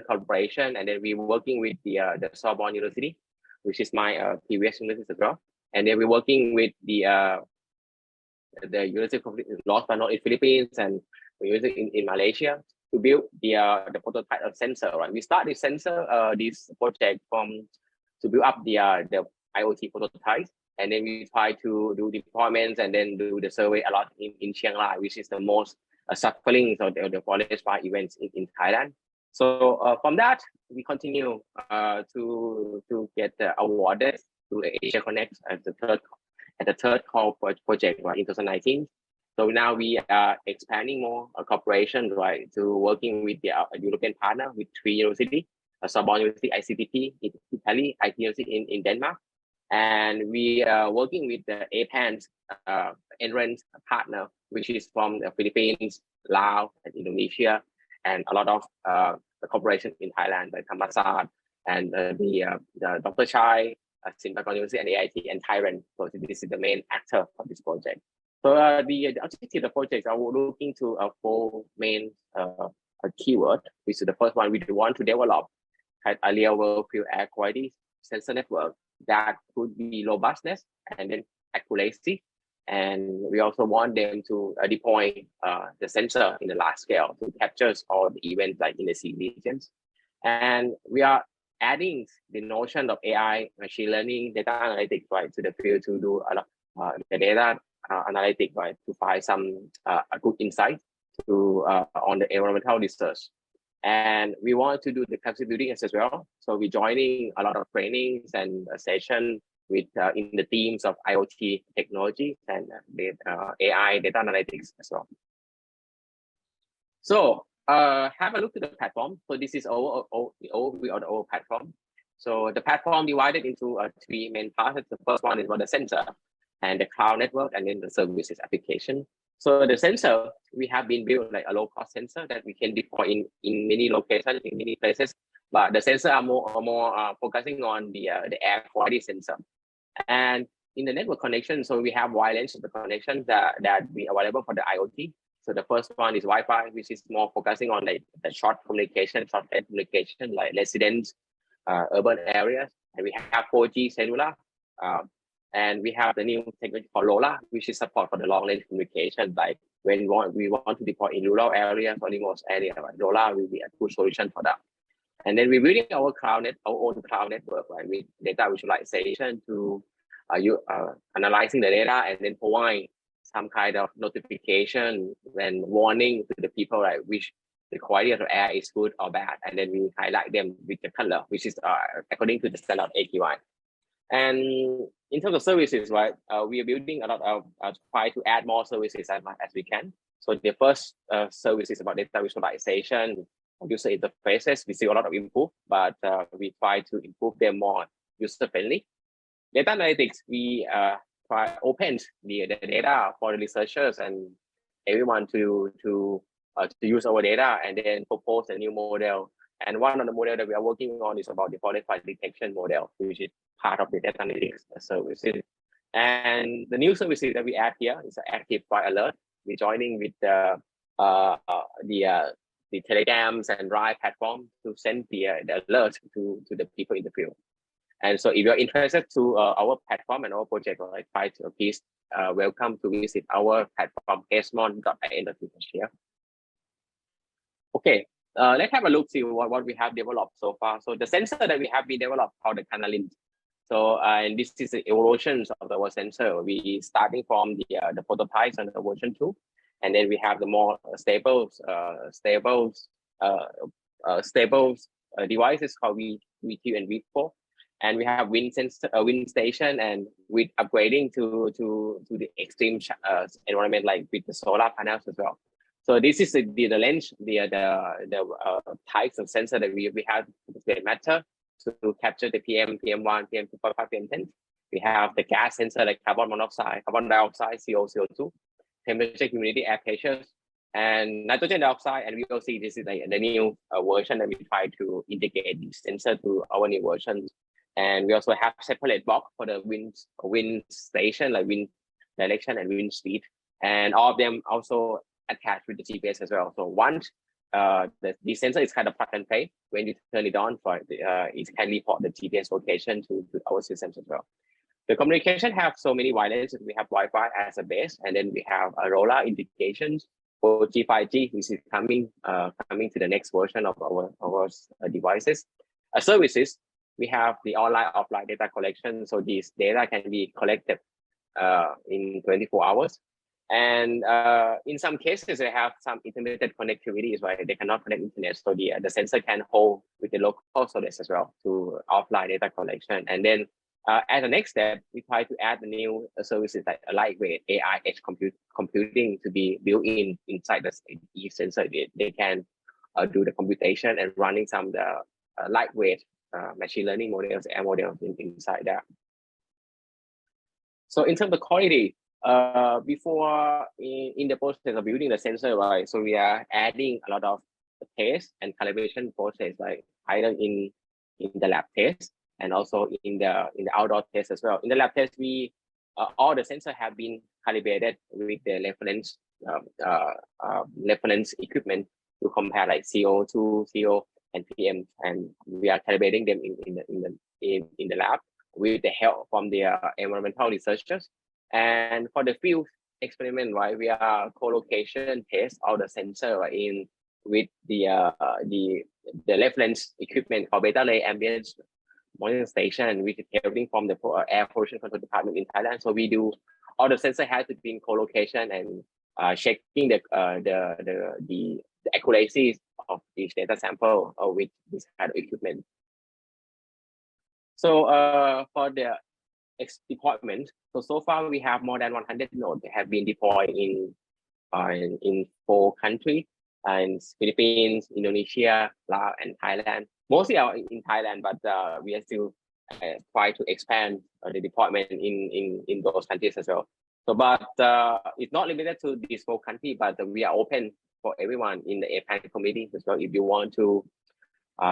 corporation, and then we're working with the Sorbonne University, which is my previous university as well, and then we're working with the University of Los Banos in Philippines and University in Malaysia to build the prototype of sensor. Right, we start this sensor this project to build up the IoT prototypes, and then we try to do deployments and then do the survey a lot in Chiang Rai, which is the most suffering of the forest fire events in Thailand. So from that, we continue to get awarded to Asia Connect as the third call project, right, in 2019. So now we are expanding more cooperation, right, to working with the European partner with 3 universities, Sorbonne University, ICTP in Italy, IT University in Denmark. And we are working with the APAN entrance partner, which is from the Philippines, Laos, and Indonesia, and a lot of the corporation in Thailand, like Thammasat and the Dr. Chai, Singapore University, and AIT, and Thailand. So this is the main actor for this project. So the objective of the project are looking to 4 main keyword, which is the first one. We want to develop a real world field air quality sensor network that could be robustness and then accuracy. And we also want them to deploy the sensor in a large scale to capture all the events like in the sea regions. And we are adding the notion of AI, machine learning, data analytics, right, to the field to do a lot the data analytics, right, to find some a good insight to on the environmental research. And we want to do the capacity building as well. So we're joining a lot of trainings and session with in the teams of IoT technology and AI data analytics as well. So have a look at the platform. So this is the overview of the whole platform. So the platform divided into 3 main parts. The first one is about the sensor and the cloud network, and then the services application. So the sensor, we have been built like a low-cost sensor that we can deploy in many locations, in many places. But the sensor are more focusing on the air quality sensor. And in the network connection, so we have wide range of the connections that be available for the IoT. So the first one is Wi-Fi, which is more focusing on like the short communication, like residents, urban areas. And we have 4G cellular. And we have the new technology called LoRa, which is support for the long range communication. Like when we want to deploy in rural areas or remote areas, right? LoRa will be a good solution for that. And then we're building our own cloud network, right, with data visualization to analyzing the data and then provide some kind of notification when warning to the people, right, which the quality of the air is good or bad, and then we highlight them with the color, which is according to the standard AQI. And in terms of services, right, we are building a lot of try to add more services as much as we can. So the first service is about data visualization, user interfaces. We see a lot of improve, but we try to improve them more user friendly. Data analytics, we try open the data for the researchers and everyone to use our data and then propose a new model. And one of the model that we are working on is about the forest fire detection model, which is part of the data analytics services. And the new services that we add here is active fire alert. We're joining with the telegrams and RIDE platform to send the alert to the people in the field. And so if you're interested to our platform and our project, I try to please welcome to visit our platform, hazemon.in.here. Okay, let's have a look, see what we have developed so far. So the sensor that we have been developed called the Canalin. So and this is the evolution of our sensor. We starting from the prototypes and the version 2, and then we have the more stable stable devices called V2 and V4, and we have wind station, and with upgrading to the extreme environment like with the solar panels as well. So this is the range, the types of sensor that we have that matter to capture the PM, PM1, PM2.5, PM10. We have the gas sensor like carbon monoxide, carbon dioxide, CO, CO2, temperature, humidity, air pressure, and nitrogen dioxide. And we will see this is the new version that we try to integrate this sensor to our new versions. And we also have separate box for the wind station, like wind direction and wind speed. And all of them also attached with the GPS as well. So once the sensor is kind of plug and play, when you turn it on, it can report the GPS location to our systems as well. The communication have so many wireless. We have Wi-Fi as a base, and then we have Aurora indications for 4G, 5G, which is coming to the next version of our devices. Services, we have the online, offline data collection. So these data can be collected in 24 hours. And in some cases, they have some intermittent connectivity is why they cannot connect internet. So the sensor can hold with the local storage as well to offline data collection. And then as the next step, we try to add the new services like a lightweight AI edge computing to be built inside the sensor. They can do the computation and running some lightweight machine learning models, AI models inside that. So in terms of quality, before in the process of building the sensor, right? So we are adding a lot of tests and calibration process, like either in the lab test and also in the outdoor test as well. In the lab test, we all the sensors have been calibrated with the reference equipment to compare like CO2, CO, and PM, and we are calibrating them in the lab with the help from the environmental researchers. And for the field experiment, right, we are co-location test all the sensor in with the reference equipment called Beta Ray Ambient Monitoring Station, which is helping from the Air Pollution Control Department in Thailand. So we do all the sensor has to be in co-location and checking the accuracy of each data sample with this kind of equipment. So for the deployment, so far we have more than 100 nodes that have been deployed in 4 countries, in Philippines, Indonesia, Laos, and Thailand. Mostly are in Thailand, but we are still try to expand the deployment in those countries as well. So, but it's not limited to these 4 countries, but we are open for everyone in the APAN committee as well. If you want to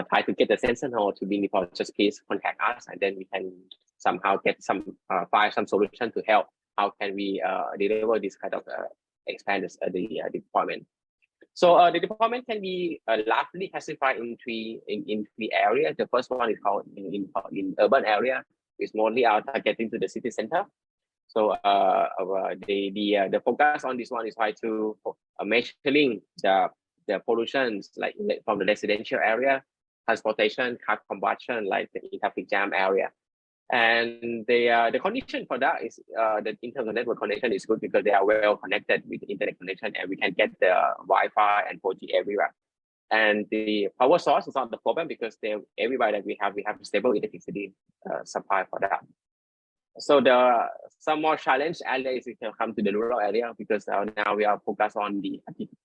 try to get the sensor node to be deployed, just please contact us, and then we can somehow get some find some solution to help. How can we deliver this kind of expand the deployment? So the deployment can be largely classified in three areas. The first one is called in urban area. It's mostly targeting to the city center. So the focus on this one is try to measuring the pollutions like from the residential area, transportation, car combustion, like the traffic jam area. And the condition for that is that in terms of network connection is good because they are well connected with the internet connection, and we can get the Wi-Fi and 4G everywhere. And the power source is not the problem because everywhere that we have stable electricity supply for that. So some more challenge areas is to come to the rural area because now we are focused on the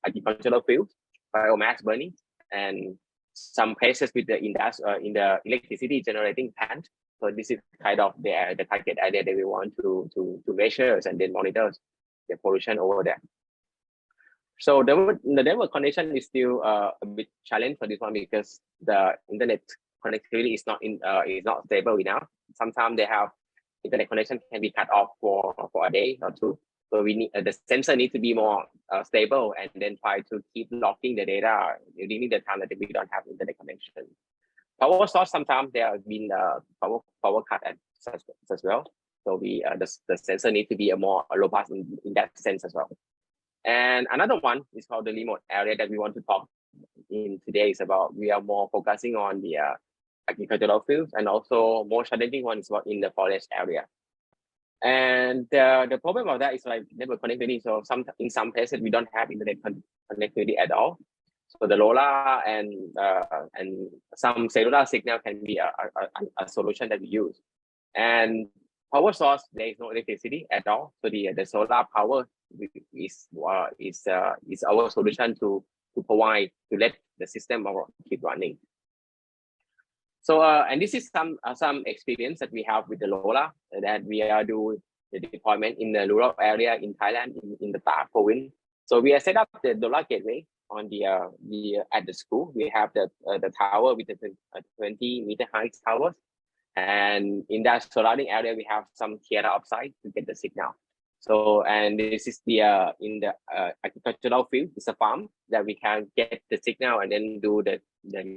agricultural fields, biomass burning, and some places with in the electricity generating plant. So this is kind of the target area that we want to measure and then monitor the pollution over there. So the network connection is still a bit challenge for this one because the internet connectivity is not stable enough. Sometimes they have internet connection can be cut off for a day or 2. So we need the sensor needs to be more stable, and then try to keep logging the data during the time that we don't have internet connection. Power source, sometimes there have been power cut as well. So the sensor needs to be a more robust in that sense as well. And another one is called the remote area that we want to talk in today is about. We are more focusing on the agricultural fields, and also more challenging one is about in the forest area. And the problem of that is like network connectivity. So in some places we don't have internet connectivity at all. So the LoRa and some cellular signal can be a solution that we use. And power source, there is no electricity at all. So the solar power is our solution to provide, to let the system keep running. So and this is some experience that we have with the LoRa, that we are doing the deployment in the rural area in Thailand, in the Ta province. So we have set up the LoRa gateway on at the school. We have the tower with the 20-meter high towers, and in that surrounding area we have some theater outside to get the signal. So, and this is in the agricultural field. It's a farm that we can get the signal and then do the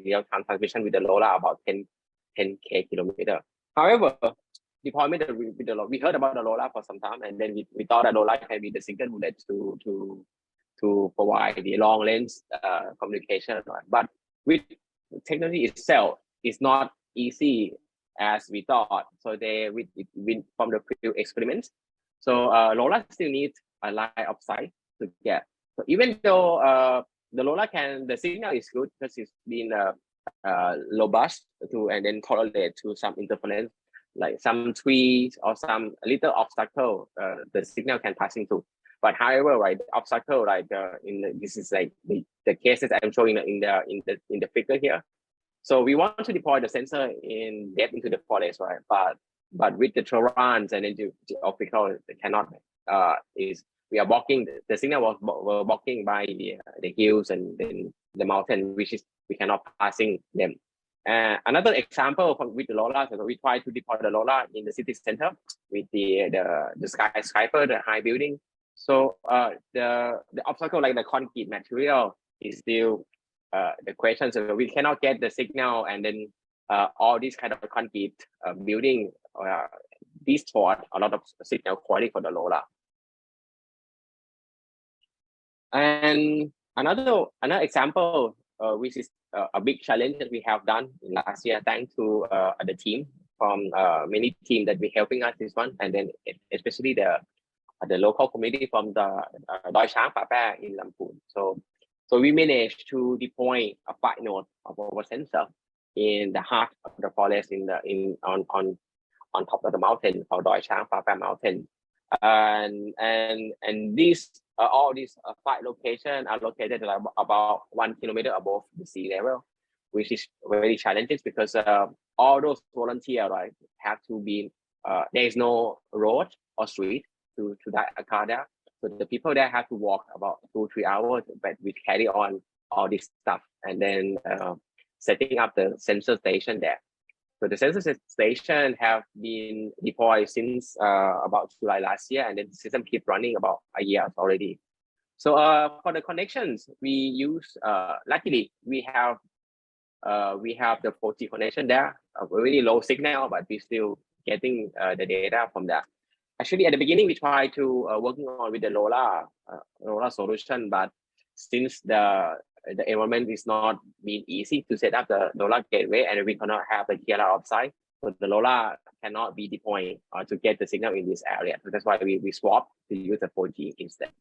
real-time transmission with the LoRa about 10K kilometer. However, deployment with the LoRa, we heard about the LoRa for some time, and then we thought that LoRa can be the single bullet to provide the long range communication. But with technology itself, it's not easy as we thought. So from the previous experiments. So LoRa still needs a line of sight to get. So even though the signal is good because it's been robust and then correlate to some interference, like some trees or some little obstacle, the signal can pass into. But however, right, the obstacle, like this is like the cases I'm showing in the figure here. So we want to deploy the sensor in depth into the forest, right? But with the terrains and then the optical, it cannot. We are blocking the signal was blocking by the hills and then the mountain, which is we cannot passing them. Another example with the LoRa, so we try to deploy the LoRa in the city center with the skyscraper, the high building. So the obstacle, like the concrete material, is still the question. So we cannot get the signal, and then all these kind of concrete building distort a lot of signal quality for the LoRa. And another example, which is a big challenge that we have done last year, thanks to the team from many teams that be helping us this one, and then especially the local community from the Lertsinsrubtavee in Lamphun. So we managed to deploy a 5 node of our sensor in the heart of the forest on top of the mountain called Lertsinsrubtavee mountain, and these all these 5 locations are located about 1 kilometer above the sea level, which is very challenging because all those volunteers, right, have to be there is no road or street to that occur there. So the people there have to walk about 2-3 hours, but we carry on all this stuff and then setting up the sensor station there. So the sensor station have been deployed since about July last year, and then the system keep running about a year already. So for the connections, we use luckily we have the 4G connection there, a really low signal, but we still getting the data from that. Actually, at the beginning, we tried to working on with the LoRa solution, but since the environment is not being easy to set up the LoRa gateway, and we cannot have the TLR outside, so the LoRa cannot be deployed to get the signal in this area. So that's why we swapped to use the 4G instead.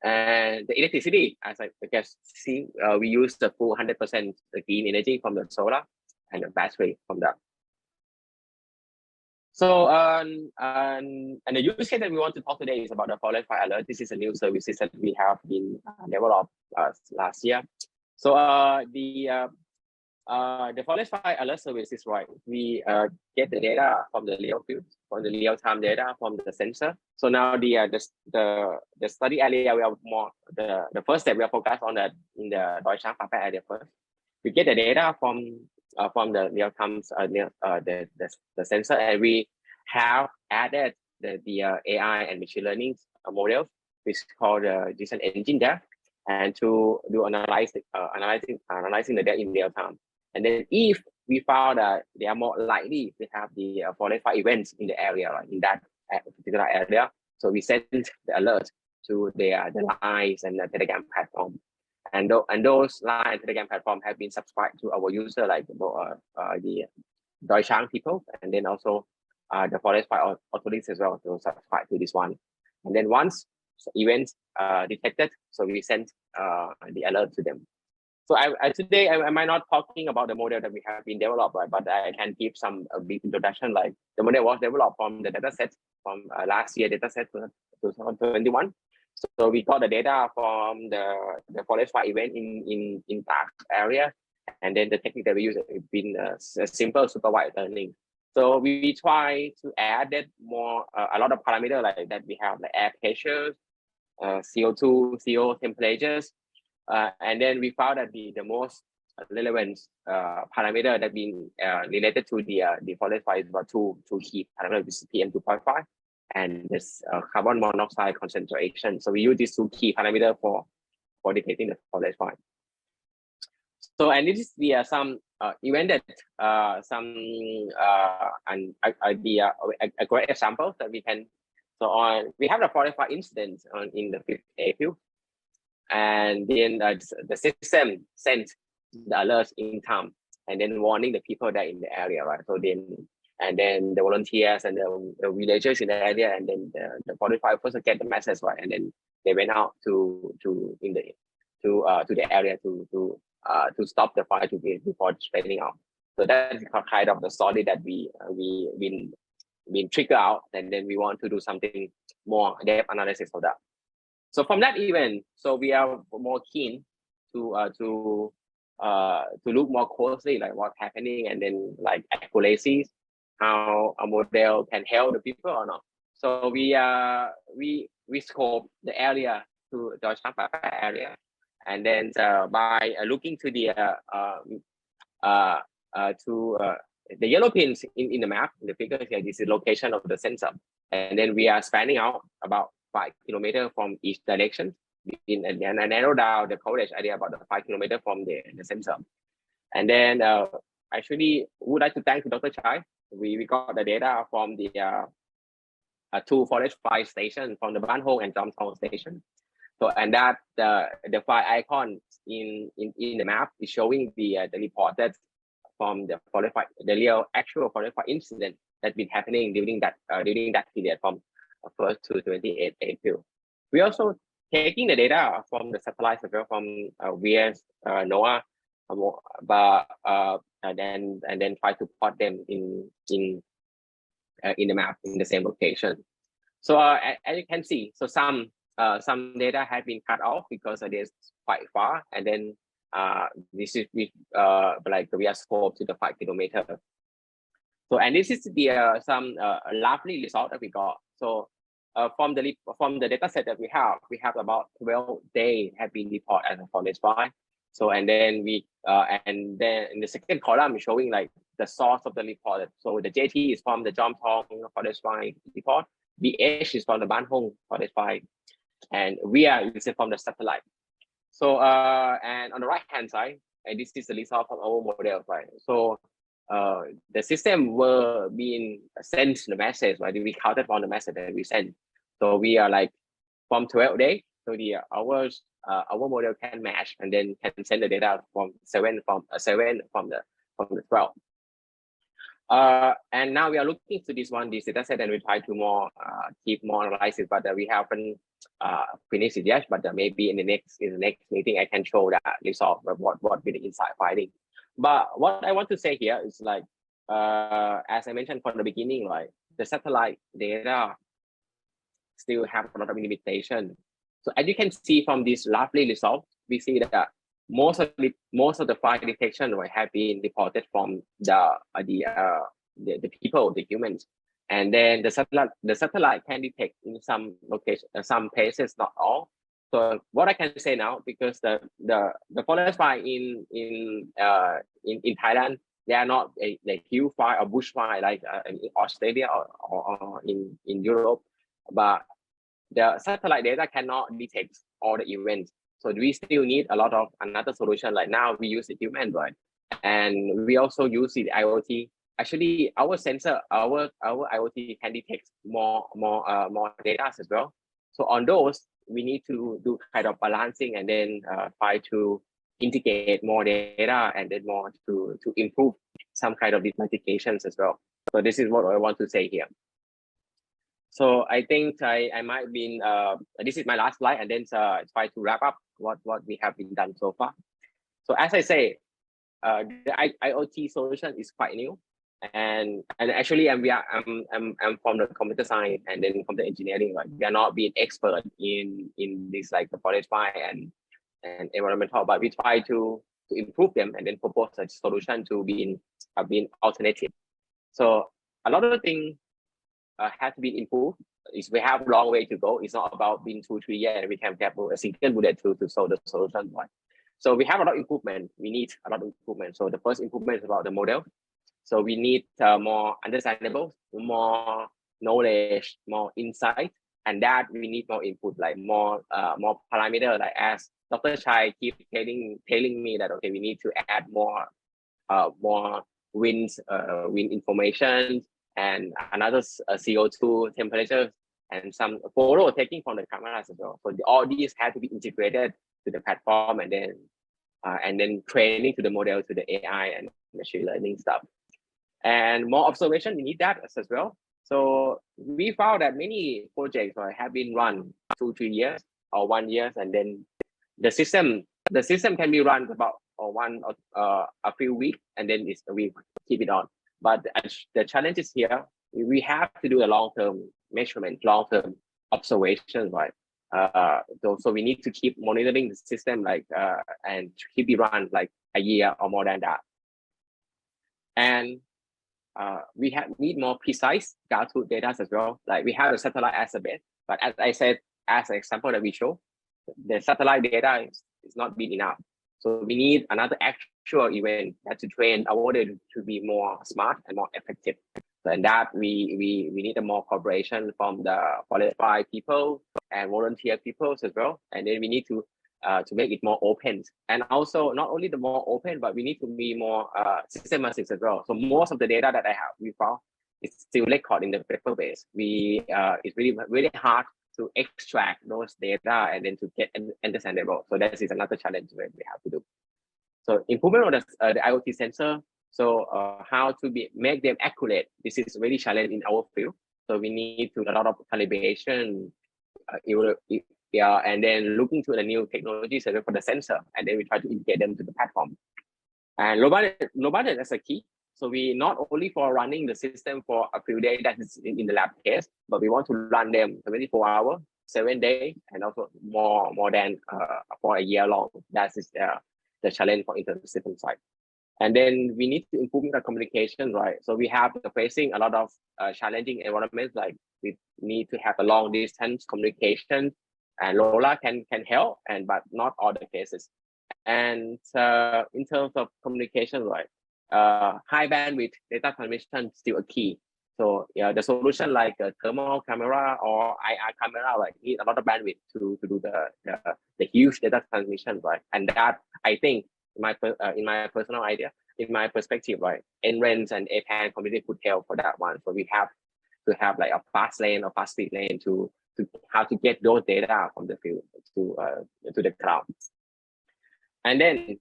And the electricity, as I guess see, we use the full 100% green energy from the solar and the battery from that. So and the use case that we want to talk today is about the forest fire alert. This is a new service that we have been developed last year. So the forest fire alert service is right. We get the data from the real field, from the real-time data from the sensor. So now the study area, we are more the first step we are focused on that in the Lertsinsrubtavee area first. We get the data from the real-time the sensor, and we have added the AI and machine learning models, which is called the Jinan engine there, and to do analyzing the data in real time. And then if we found that they are more likely to have the forest fire events in the area, right, in that particular area, so we send the alert to the lines and the Telegram platform. And those line and Telegram platform have been subscribed to our user, like the Deutschland people, and then also the forest fire authorities as well to subscribe to this one. And then once events detected. So we sent the alert to them. So today I might not talking about the model that we have been developed, right? But I can give some a brief introduction. Like the model was developed from the data set from last year data set 2021. So we got the data from the forest fire event in Park area, and then the technique that we use has been a simple supervised learning. So we try to add that more a lot of parameters like that. We have the air pressure, CO2, CO temperatures. And then we found that the most relevant parameter that been related to the forest fire is about two key parameters, which is PM 2.5 and this carbon monoxide concentration. So we use these two key parameters for detecting the forest fire. So and this is the some event that and a great example that we can. So we have the forest fire incident in the 5th April. And then the system sent the alerts in time and then warning the people that in the area, right? So then the volunteers and the villagers in the area, and then the forest fire first get the message, right? And then they went out to the area to stop the fire before spreading out. So that's kind of the story that we been triggered out, and then we want to do something more depth analysis of that. So from that event, so we are more keen to look more closely like what's happening, and then like accuracies, how a model can help the people or not. So we scope the area to the area, and then by looking to the yellow pins in the map, in the figure here, this is location of the sensor, and then we are spanning out about 5 kilometers from each direction, and I narrow down the coverage area about 5 kilometers from the sensor. And then actually would like to thank Dr. Chai. We got the data from the 2 forest fire stations, from the Ban Hong and Jomtong station. So and that the fire icon in the map is showing the reported from the forest fire, the real actual forest fire incident that's been happening during that period from 1st to 28th April. We also taking the data from the satellites as well, from VS, NOAA, but and then try to plot them in the map in the same location. So as you can see, so some data have been cut off because it is quite far, and then this is with like we are scoped to the 5 kilometers. So and this is the some lovely result that we got. So from the data set that we have about 12 days have been reported as a forest fire. So and then and then in the second column is showing like the source of the report. So the JT is from the Jomtong forest fire report, BH is from the Ban Hong forest fire, and we are using from the satellite. So and on the right hand side, and this is the result from our model, right? So the system were being sent the message, right? We counted on the message that we sent. So we are like from 12 days. So our model can match and then can send the data from 7 from the 12. And now we are looking to this data set, and we try to keep more analysis, but we haven't finished it yet. But maybe in the next meeting, I can show that result of what be the insight finding. But what I want to say here is like, as I mentioned from the beginning, like the satellite data still have a lot of limitation. So as you can see from this lovely result, we see that most of the fire detection have been reported from the people, the humans, and then the satellite can detect in some locations, some places, not all. So what I can say now, because the forest fire in Thailand, they are not a huge fire or bushfire like in Australia or in Europe, but the satellite data cannot detect all the events. So we still need a lot of another solution. Like now we use the human, right? And we also use the IoT. Actually, our sensor, our IoT can detect more data as well. So on those, we need to do kind of balancing and then try to integrate more data and then more to improve some kind of these mitigations as well. So this is what I want to say here. So I think I might be this is my last slide, and then try to wrap up what we have been done so far. So as I say, the IoT solution is quite new, and actually I'm from the computer science and then from the engineering. Like we are not being expert in this like the forest fire and environmental, but we try to improve them and then propose a solution to being alternative. So a lot of things have to be improved. We have a long way to go. It's not about being 2-3 years we can have a single bullet to solve the solution. Right? So we have a lot of improvement. We need a lot of improvement. So the first improvement is about the model. So we need more understandable, more knowledge, more insight, and that we need more input, like more parameter. Like as Dr. Chai keep telling me that okay, we need to add more wind information and another CO2 temperature and some photo taking from the cameras as well. So all these have to be integrated to the platform and then training to the model, to the AI and machine learning stuff. And more observation, we need that as well. So we found that many projects have been run 2-3 years or 1 year, and then the system can be run about a few weeks, and then we keep it on. But the challenge is here. We have to do a long-term measurement, long-term observation, right? So we need to keep monitoring the system, like and keep it run like a year or more than that. And we need more precise ground-truth data as well. Like we have a satellite as a base, but as I said, as an example that we show, the satellite data is not big enough. So we need another actual event to train our model to be more smart and more effective. So in that we need a more cooperation from the forest fire people and volunteer people as well. And then we need to make it more open. And also not only the more open, but we need to be more systematic as well. So most of the data that we found is still recorded in the paper base. It's really hard to extract those data and then to get understandable. So that is another challenge that we have to do. So improvement of the IoT sensor. So how to make them accurate. This is really challenging in our field. So we need to a lot of calibration, and then looking to the new technologies for the sensor, and then we try to integrate them to the platform. And robustness is a key. So we not only for running the system for a few days that is in the lab case, but we want to run them 24 hours, 7 days, and also more than for a year long. That is the challenge for inter-system side. And then we need to improve the communication, right? So we have facing a lot of challenging environments, like we need to have a long distance communication, and LoRa can help, but not all the cases. And in terms of communication, right, high bandwidth data transmission is still a key. So yeah, the solution like a thermal camera or IR camera, like need a lot of bandwidth to do the huge data transmission, right? And that I think in my personal idea, in my perspective, right, NRENs and APAN community could help for that one. So we have to have like a fast lane or fast speed lane to how to get those data from the field to the cloud. And then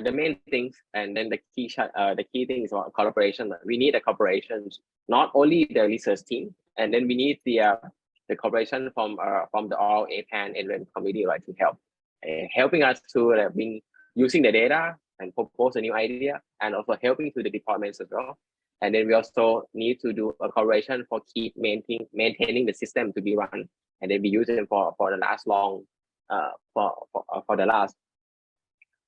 the main things, and then the key thing is about collaboration. We need a cooperation, not only the research team, and then we need the cooperation from the all APAN and committee, right, to help, helping us to been using the data and propose a new idea, and also helping to the departments as well. And then we also need to do a collaboration for keep maintaining the system to be run, and then we use it for the last long for the last.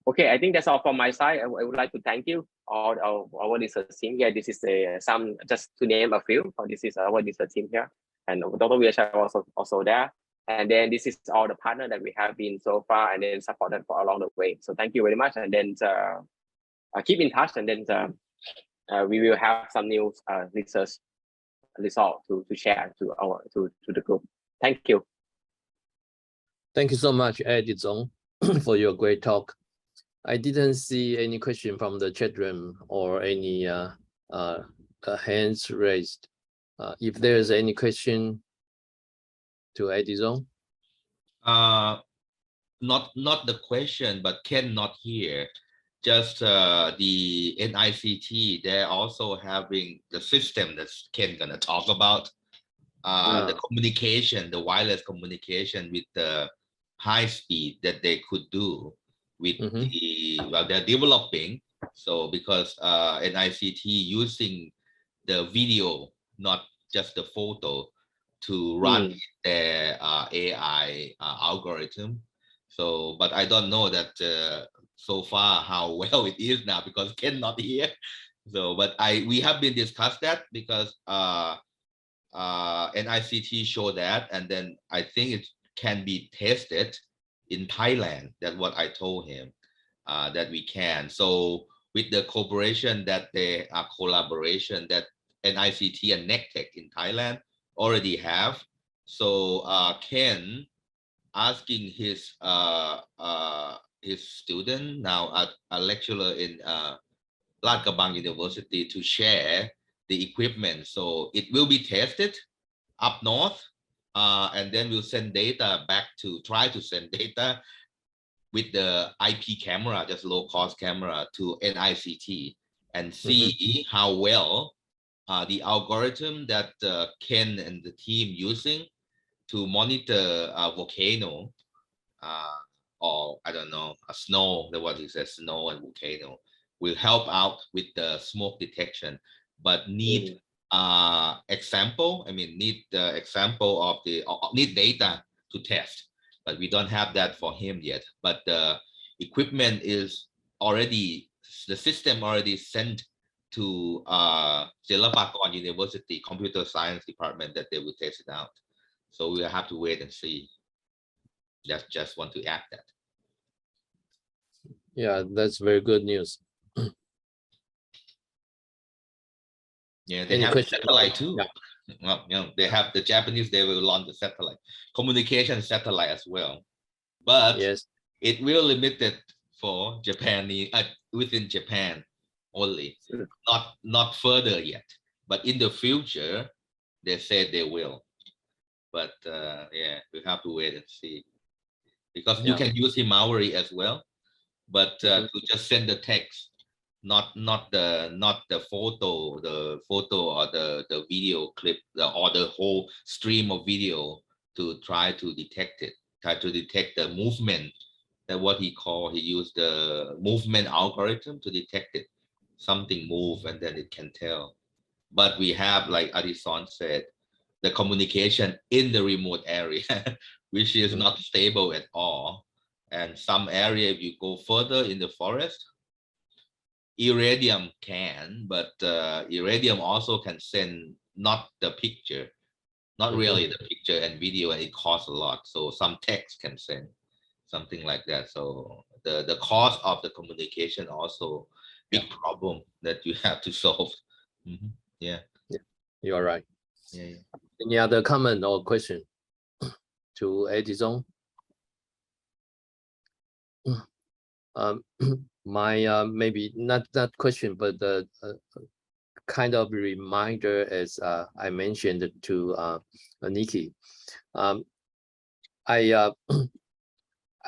Okay, I think that's all from my side. I would like to thank you all our research team here. This is some just to name a few. This is our research team here, and Dr. Viashai also there. And then this is all the partner that we have been so far, and then supported for along the way. So thank you very much, and then keep in touch, and then we will have some new research result to share to the group. Thank you. Thank you so much, Adisorn, for your great talk. I didn't see any question from the chat room or any hands raised. If there is any question to Adisorn. Not the question, but Ken not here. Just the NICT, they're also having the system that Ken gonna talk about. the communication, the wireless communication with the high speed that they could do with the, well, they're developing. So because NICT using the video, not just the photo, to run their AI algorithm. So, but I don't know that so far how well it is now because Ken not here. So, but we have been discussed that because NICT show that, and then I think it can be tested in Thailand. That's what I told him, that we can. So with the cooperation that they are collaboration that NICT and NECTEC in Thailand already have. So Ken asking his student now at a lecturer in Lat Krabang University to share the equipment. So it will be tested up north, and then we'll send data back to try to send data with the IP camera, just low cost camera, to NICT and see how well the algorithm that Ken and the team using to monitor a volcano, or I don't know, a snow, what he says, snow and volcano, will help out with the smoke detection, but need example. I mean, need the example of the need data to test, but we don't have that for him yet. But the equipment is already, the system already sent to Jelapakon University Computer Science Department that they will test it out. So we'll have to wait and see. Just want to add that. Yeah, that's very good news. Yeah, they Any have question? satellite too. Yeah. Well, you know, they have the Japanese, they will launch the satellite, communication satellite as well. But Yes, it will limited for Japanese, within Japan only, not further yet. But in the future, they said they will. But yeah, we have to wait and see. Because you can use Himawari as well, but to just send the text, not the photo, or the video clip, or the whole stream of video, to try to detect it, try to detect the movement. That what he used the movement algorithm to detect it, something move, and then it can tell. But we have, like Adisorn said, the communication in the remote area, which is not stable at all. And some area, if you go further in the forest, Iridium can, but Iridium also can send not the picture, not really the picture and video, and it costs a lot. So some text can send something like that. So the cost of the communication also big problem that you have to solve. Yeah, you are right. yeah. Any other comment or question to Adisorn? My maybe not that question, but kind of reminder, as I mentioned to Ronnicque.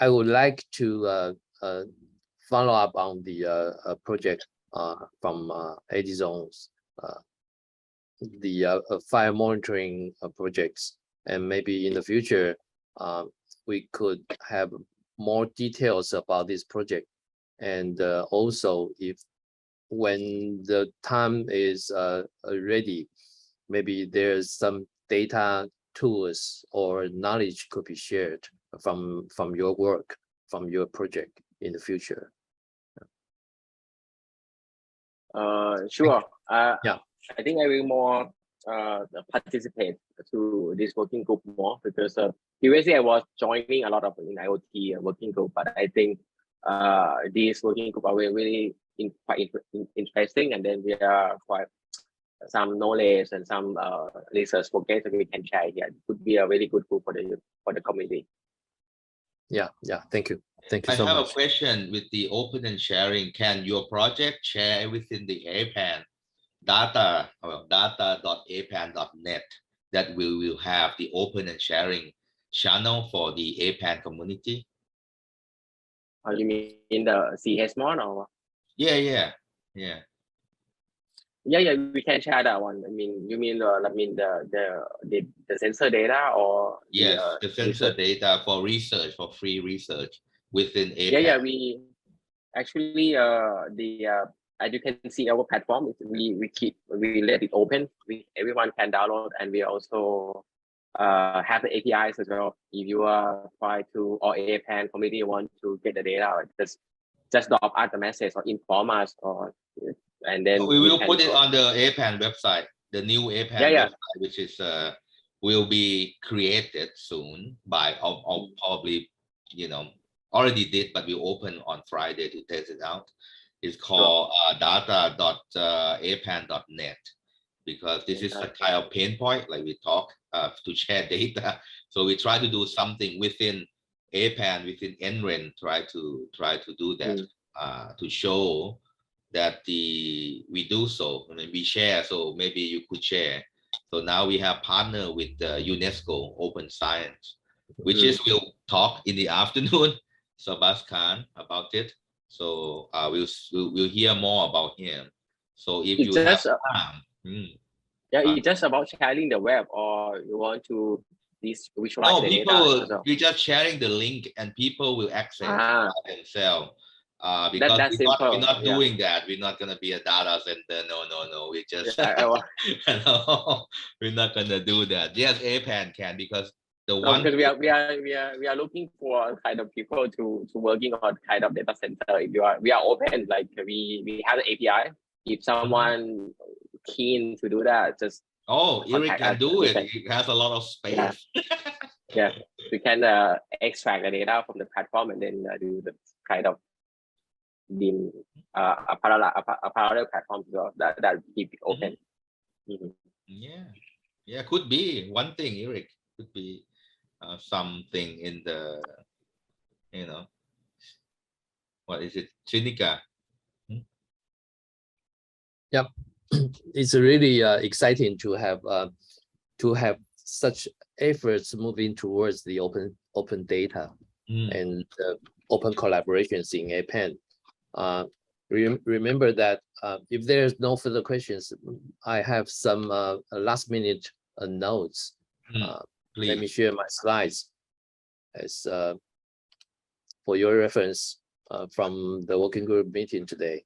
I would like to follow up on the project from Adisorn's the fire monitoring projects, and maybe in the future we could have more details about this project, and also if when the time is ready, maybe there's some data tools or knowledge could be shared from your work, from your project in the future. Sure. Yeah. I think I will more participate to this working group more, because previously I was joining a lot of in IoT working group, but I think these working group are really quite interesting, and then we are quite some knowledge and some research projects that we can share here. It could be a very good group for the community. Yeah, thank you so much. I have a question with the open and sharing. Can your project share within the APAN data, data.apan.net, that we will have the open and sharing channel for the APAN community? Oh, You mean the SEA-HAZEMON or? Yeah. Yeah, we can share that one. I mean, you mean the sensor data or Yes, the sensor research? data for research, for free research within Yeah, APAN. we actually as you can see our platform we let it open. Everyone can download, and we also have the APIs as well. If you are try to or APAN community want to get the data, just drop us the message or inform us, or and then We will can put it go. on the APAN website, the new APAN Yeah. website, which is will be created soon by or probably, you know, already did, but we open on Friday to test it out. It's called data.apan.net, because this is a kind of pain point, like we talk to share data. So we try to do something within APAN, within NREN, try to do that to show that we do so. I mean, we share, so maybe you could share. So now we have partner with UNESCO Open Science, which is we'll talk in the afternoon, Sabas Khan, about it. So we'll hear more about him. So if you have time, it's just about sharing the web, or you want to visualize no, the people data. we're just sharing the link and people will access themselves. Because we're not doing that. We're not gonna be a data center. No. We just no, we're not gonna do that. Yes, APAN can, because the one because we are looking for kind of people to working on kind of data center. If we are open, like we have the API. If someone keen to do that, just Eric can do it. It has a lot of space. Yeah, we can extract the data from the platform and then do the kind of a parallel platform that keep it open. Yeah, could be one thing, Eric. Could be something in the, what is it, Chinika? Yep, it's really exciting to have such efforts moving towards the open data and open collaborations in APAN. Remember that if there's no further questions, I have some last minute notes. Let me share my slides as for your reference from the working group meeting today.